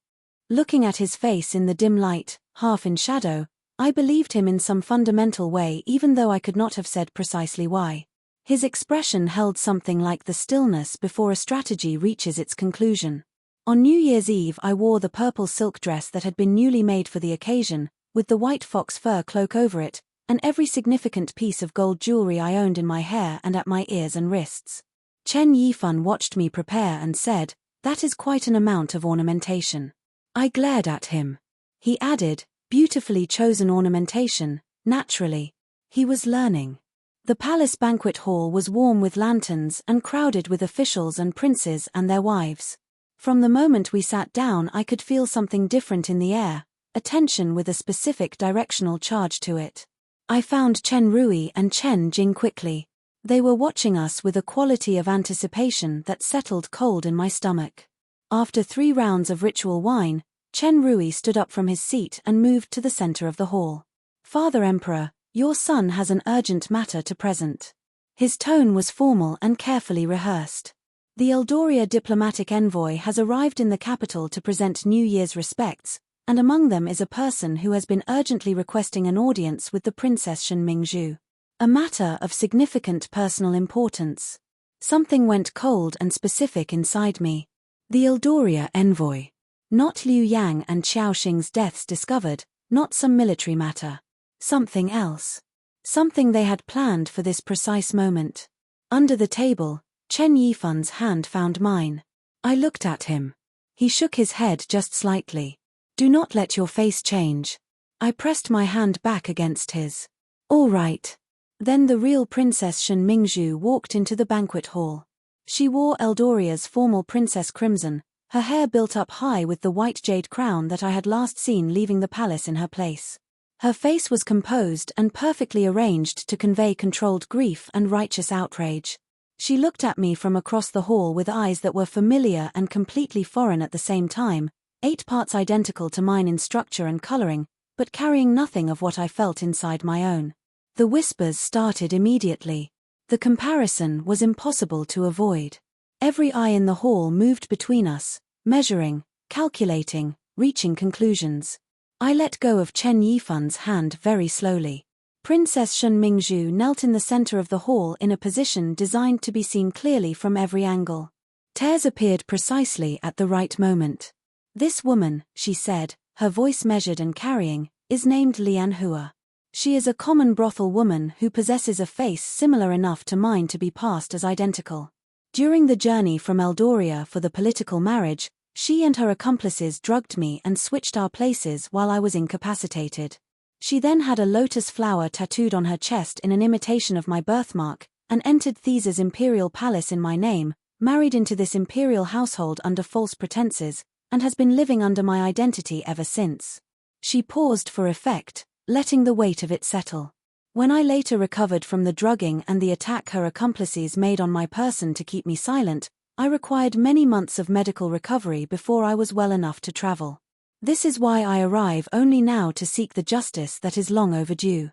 Looking at his face in the dim light, half in shadow, I believed him in some fundamental way even though I could not have said precisely why. His expression held something like the stillness before a strategy reaches its conclusion. On New Year's Eve I wore the purple silk dress that had been newly made for the occasion, with the white fox fur cloak over it, and every significant piece of gold jewelry I owned in my hair and at my ears and wrists. Chen Yifan watched me prepare and said, "That is quite an amount of ornamentation." I glared at him. He added, "Beautifully chosen ornamentation, naturally." He was learning. The palace banquet hall was warm with lanterns and crowded with officials and princes and their wives. From the moment we sat down I could feel something different in the air, a tension with a specific directional charge to it. I found Chen Rui and Chen Jing quickly. They were watching us with a quality of anticipation that settled cold in my stomach. After 3 rounds of ritual wine, Chen Rui stood up from his seat and moved to the center of the hall. "Father Emperor, your son has an urgent matter to present." His tone was formal and carefully rehearsed. "The Eldoria diplomatic envoy has arrived in the capital to present New Year's respects, and among them is a person who has been urgently requesting an audience with the Princess Shen Mingzhu. A matter of significant personal importance. Something went cold and specific inside me. The Eldoria envoy. Not Liu Yang and Xiao Xing's deaths discovered, not some military matter. Something else. Something they had planned for this precise moment. Under the table, Chen Yifan's hand found mine. I looked at him. He shook his head just slightly. Do not let your face change. I pressed my hand back against his. All right. Then the real Princess Shen Mingzhu walked into the banquet hall. She wore Eldoria's formal princess crimson, her hair built up high with the white jade crown that I had last seen leaving the palace in her place. Her face was composed and perfectly arranged to convey controlled grief and righteous outrage. She looked at me from across the hall with eyes that were familiar and completely foreign at the same time, 8 parts identical to mine in structure and coloring, but carrying nothing of what I felt inside my own. The whispers started immediately. The comparison was impossible to avoid. Every eye in the hall moved between us, measuring, calculating, reaching conclusions. I let go of Chen Yifan's hand very slowly. Princess Shen Mingzhu knelt in the center of the hall in a position designed to be seen clearly from every angle. Tears appeared precisely at the right moment. This woman, she said, her voice measured and carrying, is named Lian Hua. She is a common brothel woman who possesses a face similar enough to mine to be passed as identical. During the journey from Eldoria for the political marriage, she and her accomplices drugged me and switched our places while I was incapacitated. She then had a lotus flower tattooed on her chest in an imitation of my birthmark, and entered These's imperial palace in my name, married into this imperial household under false pretenses, and has been living under my identity ever since. She paused for effect, letting the weight of it settle. When I later recovered from the drugging and the attack her accomplices made on my person to keep me silent, I required many months of medical recovery before I was well enough to travel. This is why I arrive only now to seek the justice that is long overdue.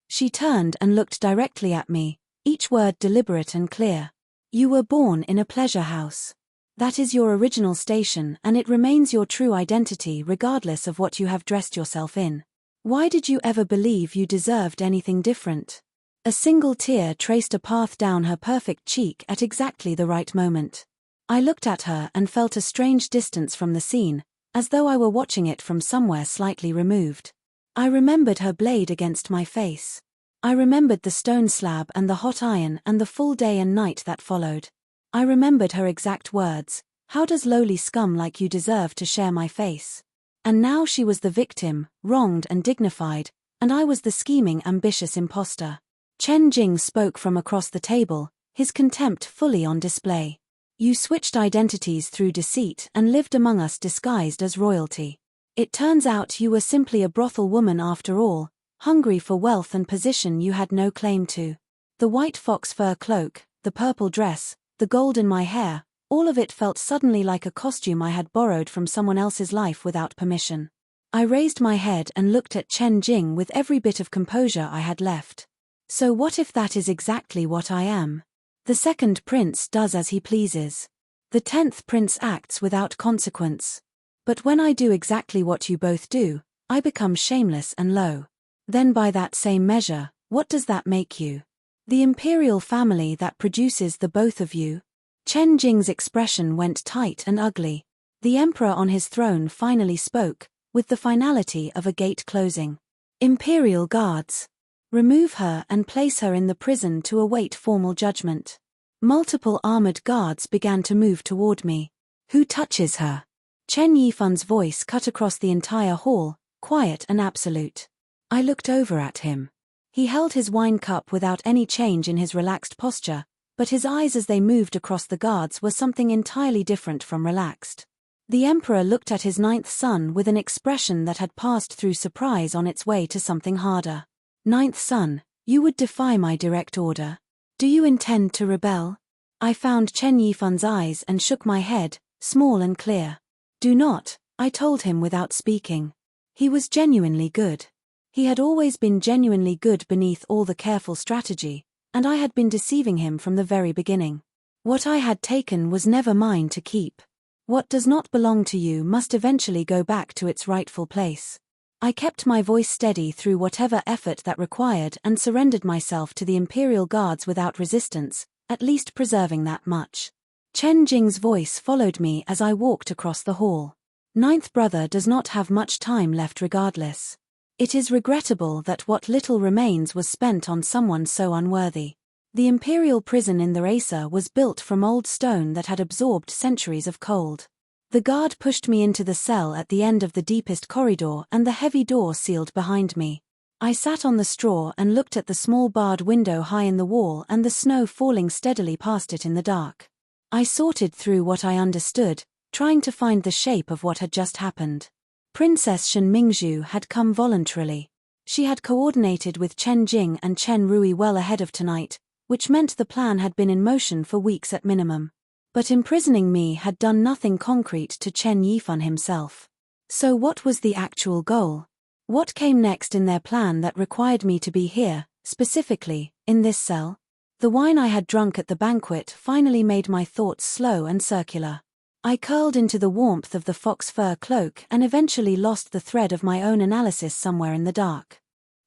She turned and looked directly at me, each word deliberate and clear. You were born in a pleasure house. That is your original station, and it remains your true identity regardless of what you have dressed yourself in. Why did you ever believe you deserved anything different? A single tear traced a path down her perfect cheek at exactly the right moment. I looked at her and felt a strange distance from the scene, as though I were watching it from somewhere slightly removed. I remembered her blade against my face. I remembered the stone slab and the hot iron and the full day and night that followed. I remembered her exact words, "How does lowly scum like you deserve to share my face?" And now she was the victim, wronged and dignified, and I was the scheming, ambitious imposter. Chen Jing spoke from across the table, his contempt fully on display. You switched identities through deceit and lived among us disguised as royalty. It turns out you were simply a brothel woman after all, hungry for wealth and position you had no claim to. The white fox fur cloak, the purple dress, the gold in my hair, all of it felt suddenly like a costume I had borrowed from someone else's life without permission. I raised my head and looked at Chen Jing with every bit of composure I had left. So what if that is exactly what I am? The second prince does as he pleases. The 10th prince acts without consequence. But when I do exactly what you both do, I become shameless and low. Then by that same measure, what does that make you? The imperial family that produces the both of you? Chen Jing's expression went tight and ugly. The emperor on his throne finally spoke, with the finality of a gate closing. Imperial guards. Remove her and place her in the prison to await formal judgment. Multiple armored guards began to move toward me. Who touches her? Chen Yifan's voice cut across the entire hall, quiet and absolute. I looked over at him. He held his wine cup without any change in his relaxed posture, but his eyes as they moved across the guards were something entirely different from relaxed. The emperor looked at his 9th son with an expression that had passed through surprise on its way to something harder. 9th son, you would defy my direct order? Do you intend to rebel? I found Chen Yifan's eyes and shook my head, small and clear. Do not, I told him without speaking. He was genuinely good. He had always been genuinely good beneath all the careful strategy, and I had been deceiving him from the very beginning. What I had taken was never mine to keep. What does not belong to you must eventually go back to its rightful place. I kept my voice steady through whatever effort that required and surrendered myself to the Imperial Guards without resistance, at least preserving that much. Chen Jing's voice followed me as I walked across the hall. Ninth brother does not have much time left regardless. It is regrettable that what little remains was spent on someone so unworthy. The Imperial prison in the Racer was built from old stone that had absorbed centuries of cold. The guard pushed me into the cell at the end of the deepest corridor and the heavy door sealed behind me. I sat on the straw and looked at the small barred window high in the wall and the snow falling steadily past it in the dark. I sorted through what I understood, trying to find the shape of what had just happened. Princess Shen Mingzhu had come voluntarily. She had coordinated with Chen Jing and Chen Rui well ahead of tonight, which meant the plan had been in motion for weeks at minimum. But imprisoning me had done nothing concrete to Chen Yifan himself. So what was the actual goal? What came next in their plan that required me to be here, specifically, in this cell? The wine I had drunk at the banquet finally made my thoughts slow and circular. I curled into the warmth of the fox fur cloak and eventually lost the thread of my own analysis somewhere in the dark.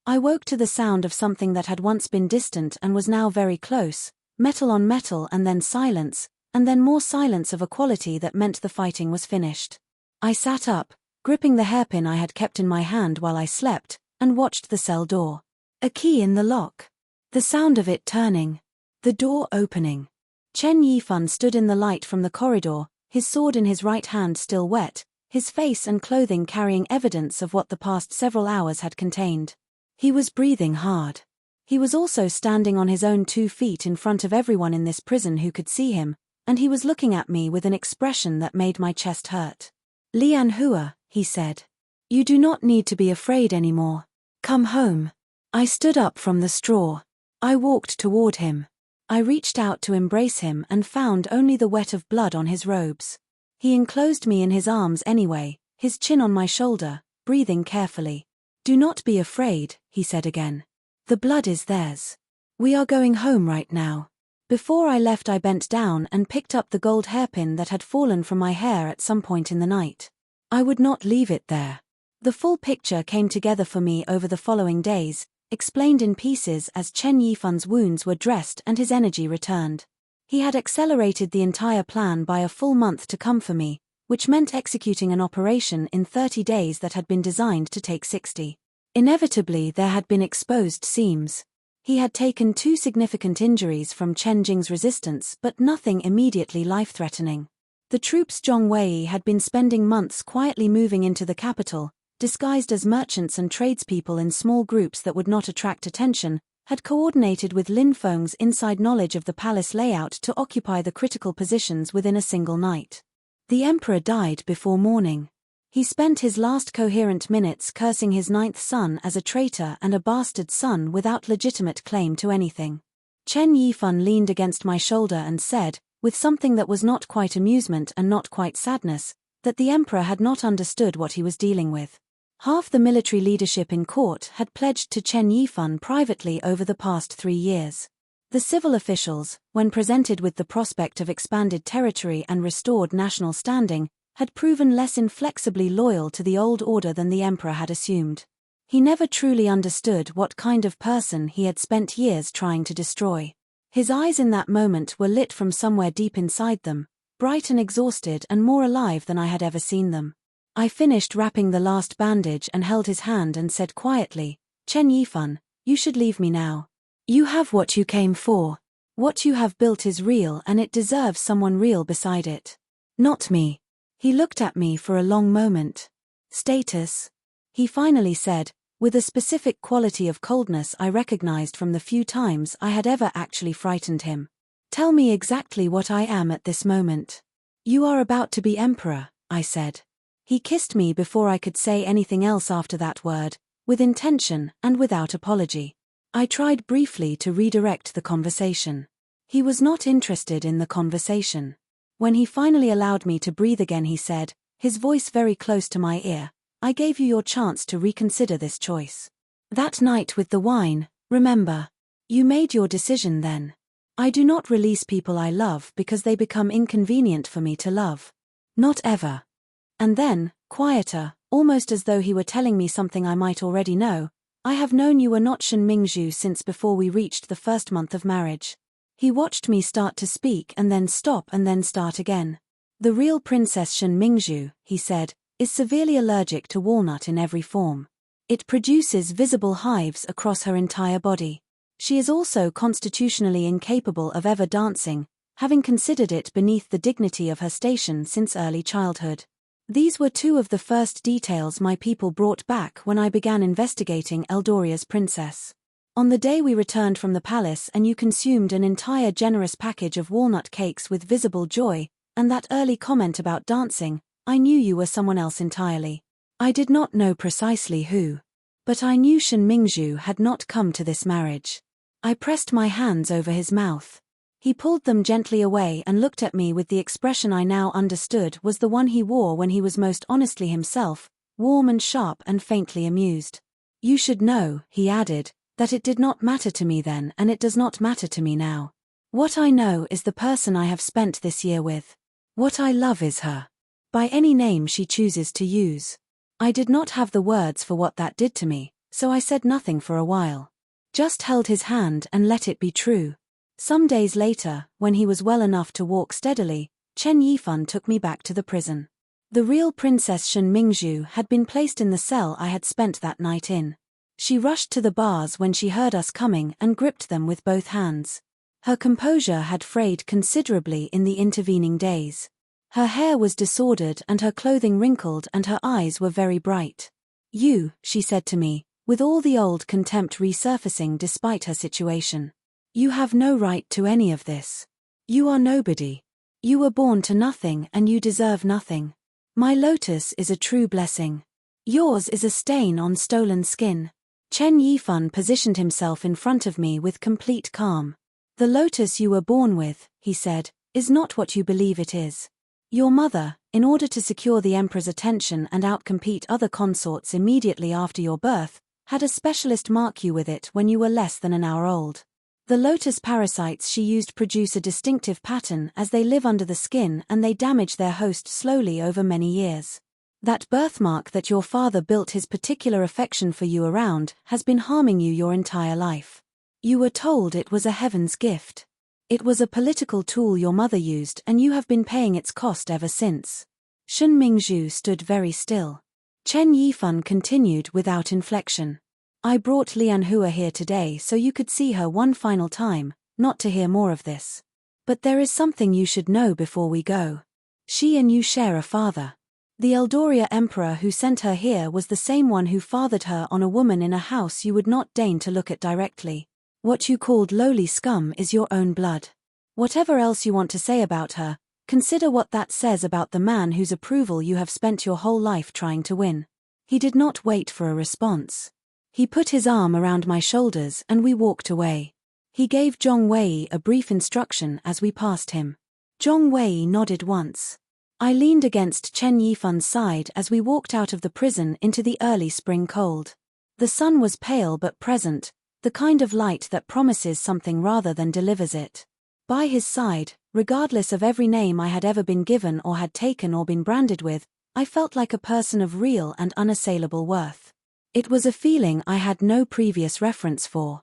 I woke to the sound of something that had once been distant and was now very close, metal on metal and then silence, and then more silence of a quality that meant the fighting was finished. I sat up, gripping the hairpin I had kept in my hand while I slept, and watched the cell door. A key in the lock. The sound of it turning. The door opening. Chen Yifan stood in the light from the corridor, his sword in his right hand still wet, his face and clothing carrying evidence of what the past several hours had contained. He was breathing hard. He was also standing on his own 2 feet in front of everyone in this prison who could see him, and he was looking at me with an expression that made my chest hurt. "Lian Hua," he said. "You do not need to be afraid anymore. Come home." I stood up from the straw. I walked toward him. I reached out to embrace him and found only the wet of blood on his robes. He enclosed me in his arms anyway, his chin on my shoulder, breathing carefully. "Do not be afraid," he said again. "The blood is theirs. We are going home right now." Before I left I bent down and picked up the gold hairpin that had fallen from my hair at some point in the night. I would not leave it there. The full picture came together for me over the following days, explained in pieces as Chen Yifan's wounds were dressed and his energy returned. He had accelerated the entire plan by a full month to come for me, which meant executing an operation in 30 days that had been designed to take 60. Inevitably there had been exposed seams. He had taken 2 significant injuries from Chen Jing's resistance but nothing immediately life-threatening. The troops Zhongwei had been spending months quietly moving into the capital, disguised as merchants and tradespeople in small groups that would not attract attention, had coordinated with Lin Feng's inside knowledge of the palace layout to occupy the critical positions within a single night. The emperor died before morning. He spent his last coherent minutes cursing his 9th son as a traitor and a bastard son without legitimate claim to anything. Chen Yifan leaned against my shoulder and said, with something that was not quite amusement and not quite sadness, that the emperor had not understood what he was dealing with. Half the military leadership in court had pledged to Chen Yifan privately over the past 3 years. The civil officials, when presented with the prospect of expanded territory and restored national standing, had proven less inflexibly loyal to the old order than the emperor had assumed. He never truly understood what kind of person he had spent years trying to destroy. His eyes in that moment were lit from somewhere deep inside them, bright and exhausted and more alive than I had ever seen them. I finished wrapping the last bandage and held his hand and said quietly, "Chen Yifan, you should leave me now. You have what you came for. What you have built is real and it deserves someone real beside it. Not me." He looked at me for a long moment. "Status?" he finally said, with a specific quality of coldness I recognized from the few times I had ever actually frightened him. "Tell me exactly what I am at this moment." "You are about to be emperor," I said. He kissed me before I could say anything else after that word, with intention and without apology. I tried briefly to redirect the conversation. He was not interested in the conversation. When he finally allowed me to breathe again he said, his voice very close to my ear, "I gave you your chance to reconsider this choice. That night with the wine, remember. You made your decision then. I do not release people I love because they become inconvenient for me to love. Not ever. And then, quieter, almost as though he were telling me something I might already know, I have known you were not Shen Mingzhu since before we reached the first month of marriage. He watched me start to speak and then stop and then start again. The real Princess Shen Mingzhu, he said, is severely allergic to walnut in every form. It produces visible hives across her entire body. She is also constitutionally incapable of ever dancing, having considered it beneath the dignity of her station since early childhood. These were two of the first details my people brought back when I began investigating Eldoria's princess. On the day we returned from the palace and you consumed an entire generous package of walnut cakes with visible joy, and that early comment about dancing, I knew you were someone else entirely. I did not know precisely who. But I knew Shen Mingzhu had not come to this marriage. I pressed my hands over his mouth. He pulled them gently away and looked at me with the expression I now understood was the one he wore when he was most honestly himself, warm and sharp and faintly amused. You should know, he added, that it did not matter to me then and it does not matter to me now. What I know is the person I have spent this year with. What I love is her. By any name she chooses to use. I did not have the words for what that did to me, so I said nothing for a while. Just held his hand and let it be true. Some days later, when he was well enough to walk steadily, Chen Yifan took me back to the prison. The real Princess Shen Mingzhu had been placed in the cell I had spent that night in. She rushed to the bars when she heard us coming and gripped them with both hands. Her composure had frayed considerably in the intervening days. Her hair was disordered and her clothing wrinkled and her eyes were very bright. You, she said to me, with all the old contempt resurfacing despite her situation. You have no right to any of this. You are nobody. You were born to nothing and you deserve nothing. My Lotus is a true blessing. Yours is a stain on stolen skin. Chen Yifan positioned himself in front of me with complete calm. The Lotus you were born with, he said, is not what you believe it is. Your mother, in order to secure the emperor's attention and outcompete other consorts immediately after your birth, had a specialist mark you with it when you were less than an hour old. The lotus parasites she used produce a distinctive pattern as they live under the skin and they damage their host slowly over many years. That birthmark that your father built his particular affection for you around has been harming you your entire life. You were told it was a heaven's gift. It was a political tool your mother used and you have been paying its cost ever since. Shen Mingzhu stood very still. Chen Yifan continued without inflection. I brought Lian Hua here today so you could see her one final time, not to hear more of this. But there is something you should know before we go. She and you share a father. The Eldoria emperor who sent her here was the same one who fathered her on a woman in a house you would not deign to look at directly. What you called lowly scum is your own blood. Whatever else you want to say about her, consider what that says about the man whose approval you have spent your whole life trying to win. He did not wait for a response. He put his arm around my shoulders and we walked away. He gave Zhong Wei a brief instruction as we passed him. Zhong Wei nodded once. I leaned against Chen Yifan's side as we walked out of the prison into the early spring cold. The sun was pale but present, the kind of light that promises something rather than delivers it. By his side, regardless of every name I had ever been given or had taken or been branded with, I felt like a person of real and unassailable worth. It was a feeling I had no previous reference for.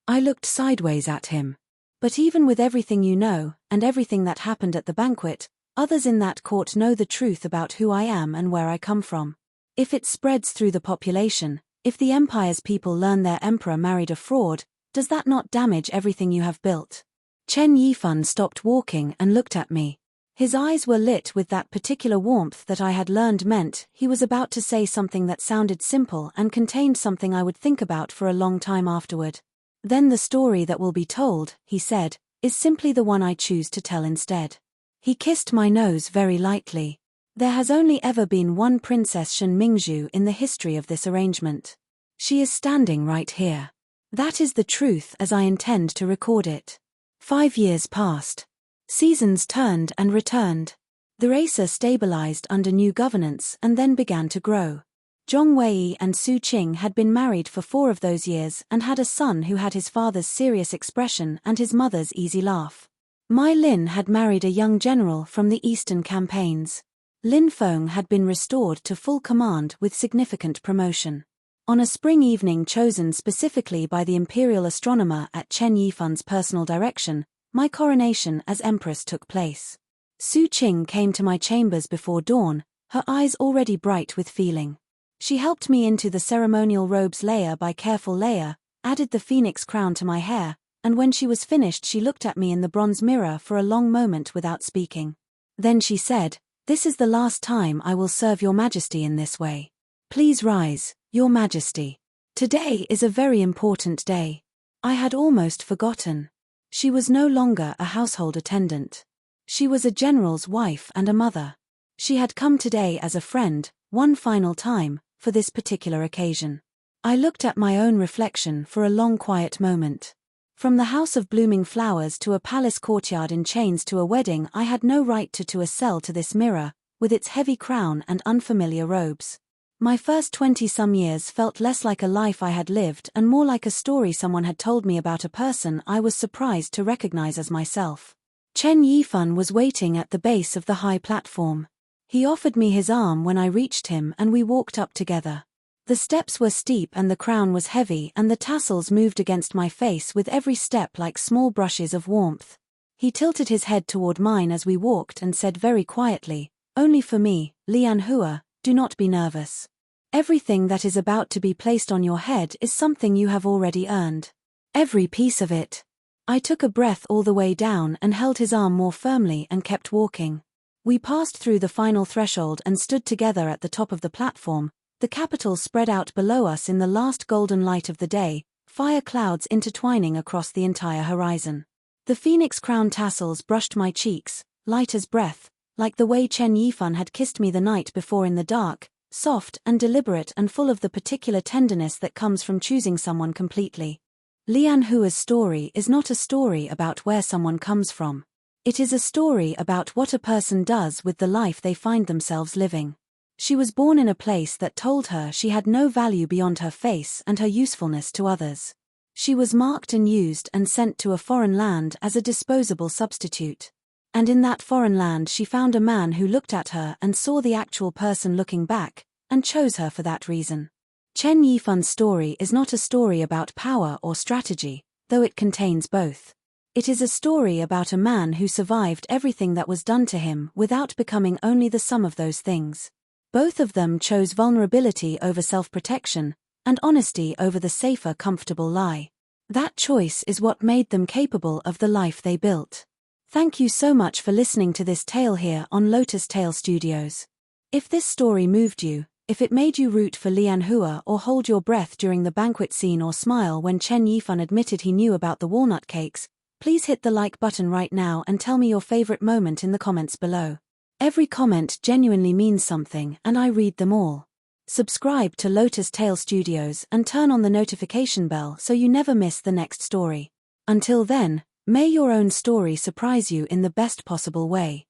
I looked sideways at him. But even with everything you know, and everything that happened at the banquet, others in that court know the truth about who I am and where I come from. If it spreads through the population, if the empire's people learn their emperor married a fraud, does that not damage everything you have built? Chen Yifan stopped walking and looked at me. His eyes were lit with that particular warmth that I had learned meant he was about to say something that sounded simple and contained something I would think about for a long time afterward. Then the story that will be told, he said, is simply the one I choose to tell instead. He kissed my nose very lightly. There has only ever been one Princess Shen Mingzhu in the history of this arrangement. She is standing right here. That is the truth as I intend to record it. 5 years passed. Seasons turned and returned. The racer stabilized under new governance and then began to grow. Zhong Wei and Su Qing had been married for 4 of those years and had a son who had his father's serious expression and his mother's easy laugh. Mai Lin had married a young general from the eastern campaigns. Lin Feng had been restored to full command with significant promotion. On a spring evening chosen specifically by the imperial astronomer at Chen Yifan's personal direction, my coronation as empress took place. Su Qing came to my chambers before dawn, her eyes already bright with feeling. She helped me into the ceremonial robes layer by careful layer, added the phoenix crown to my hair, and when she was finished she looked at me in the bronze mirror for a long moment without speaking. Then she said, "This is the last time I will serve your majesty in this way. Please rise, your majesty. Today is a very important day." I had almost forgotten. She was no longer a household attendant. She was a general's wife and a mother. She had come today as a friend, one final time, for this particular occasion. I looked at my own reflection for a long quiet moment. From the house of blooming flowers to a palace courtyard in chains to a wedding, I had no right to a cell to this mirror, with its heavy crown and unfamiliar robes. My first 20-some years felt less like a life I had lived and more like a story someone had told me about a person I was surprised to recognize as myself. Chen Yifan was waiting at the base of the high platform. He offered me his arm when I reached him and we walked up together. The steps were steep and the crown was heavy and the tassels moved against my face with every step like small brushes of warmth. He tilted his head toward mine as we walked and said very quietly, "Only for me, Lian Hua, do not be nervous. Everything that is about to be placed on your head is something you have already earned. Every piece of it." I took a breath all the way down and held his arm more firmly and kept walking. We passed through the final threshold and stood together at the top of the platform, the capital spread out below us in the last golden light of the day, fire clouds intertwining across the entire horizon. The phoenix crown tassels brushed my cheeks, light as breath, like the way Chen Yifan had kissed me the night before in the dark, soft and deliberate and full of the particular tenderness that comes from choosing someone completely. Lian Hua's story is not a story about where someone comes from. It is a story about what a person does with the life they find themselves living. She was born in a place that told her she had no value beyond her face and her usefulness to others. She was marked and used and sent to a foreign land as a disposable substitute. And in that foreign land she found a man who looked at her and saw the actual person looking back, and chose her for that reason. Chen Yifan's story is not a story about power or strategy, though it contains both. It is a story about a man who survived everything that was done to him without becoming only the sum of those things. Both of them chose vulnerability over self-protection, and honesty over the safer, comfortable lie. That choice is what made them capable of the life they built. Thank you so much for listening to this tale here on Lotus Tale Studios. If this story moved you, if it made you root for Lian Hua or hold your breath during the banquet scene or smile when Chen Yifan admitted he knew about the walnut cakes, please hit the like button right now and tell me your favorite moment in the comments below. Every comment genuinely means something and I read them all. Subscribe to Lotus Tale Studios and turn on the notification bell so you never miss the next story. Until then, may your own story surprise you in the best possible way.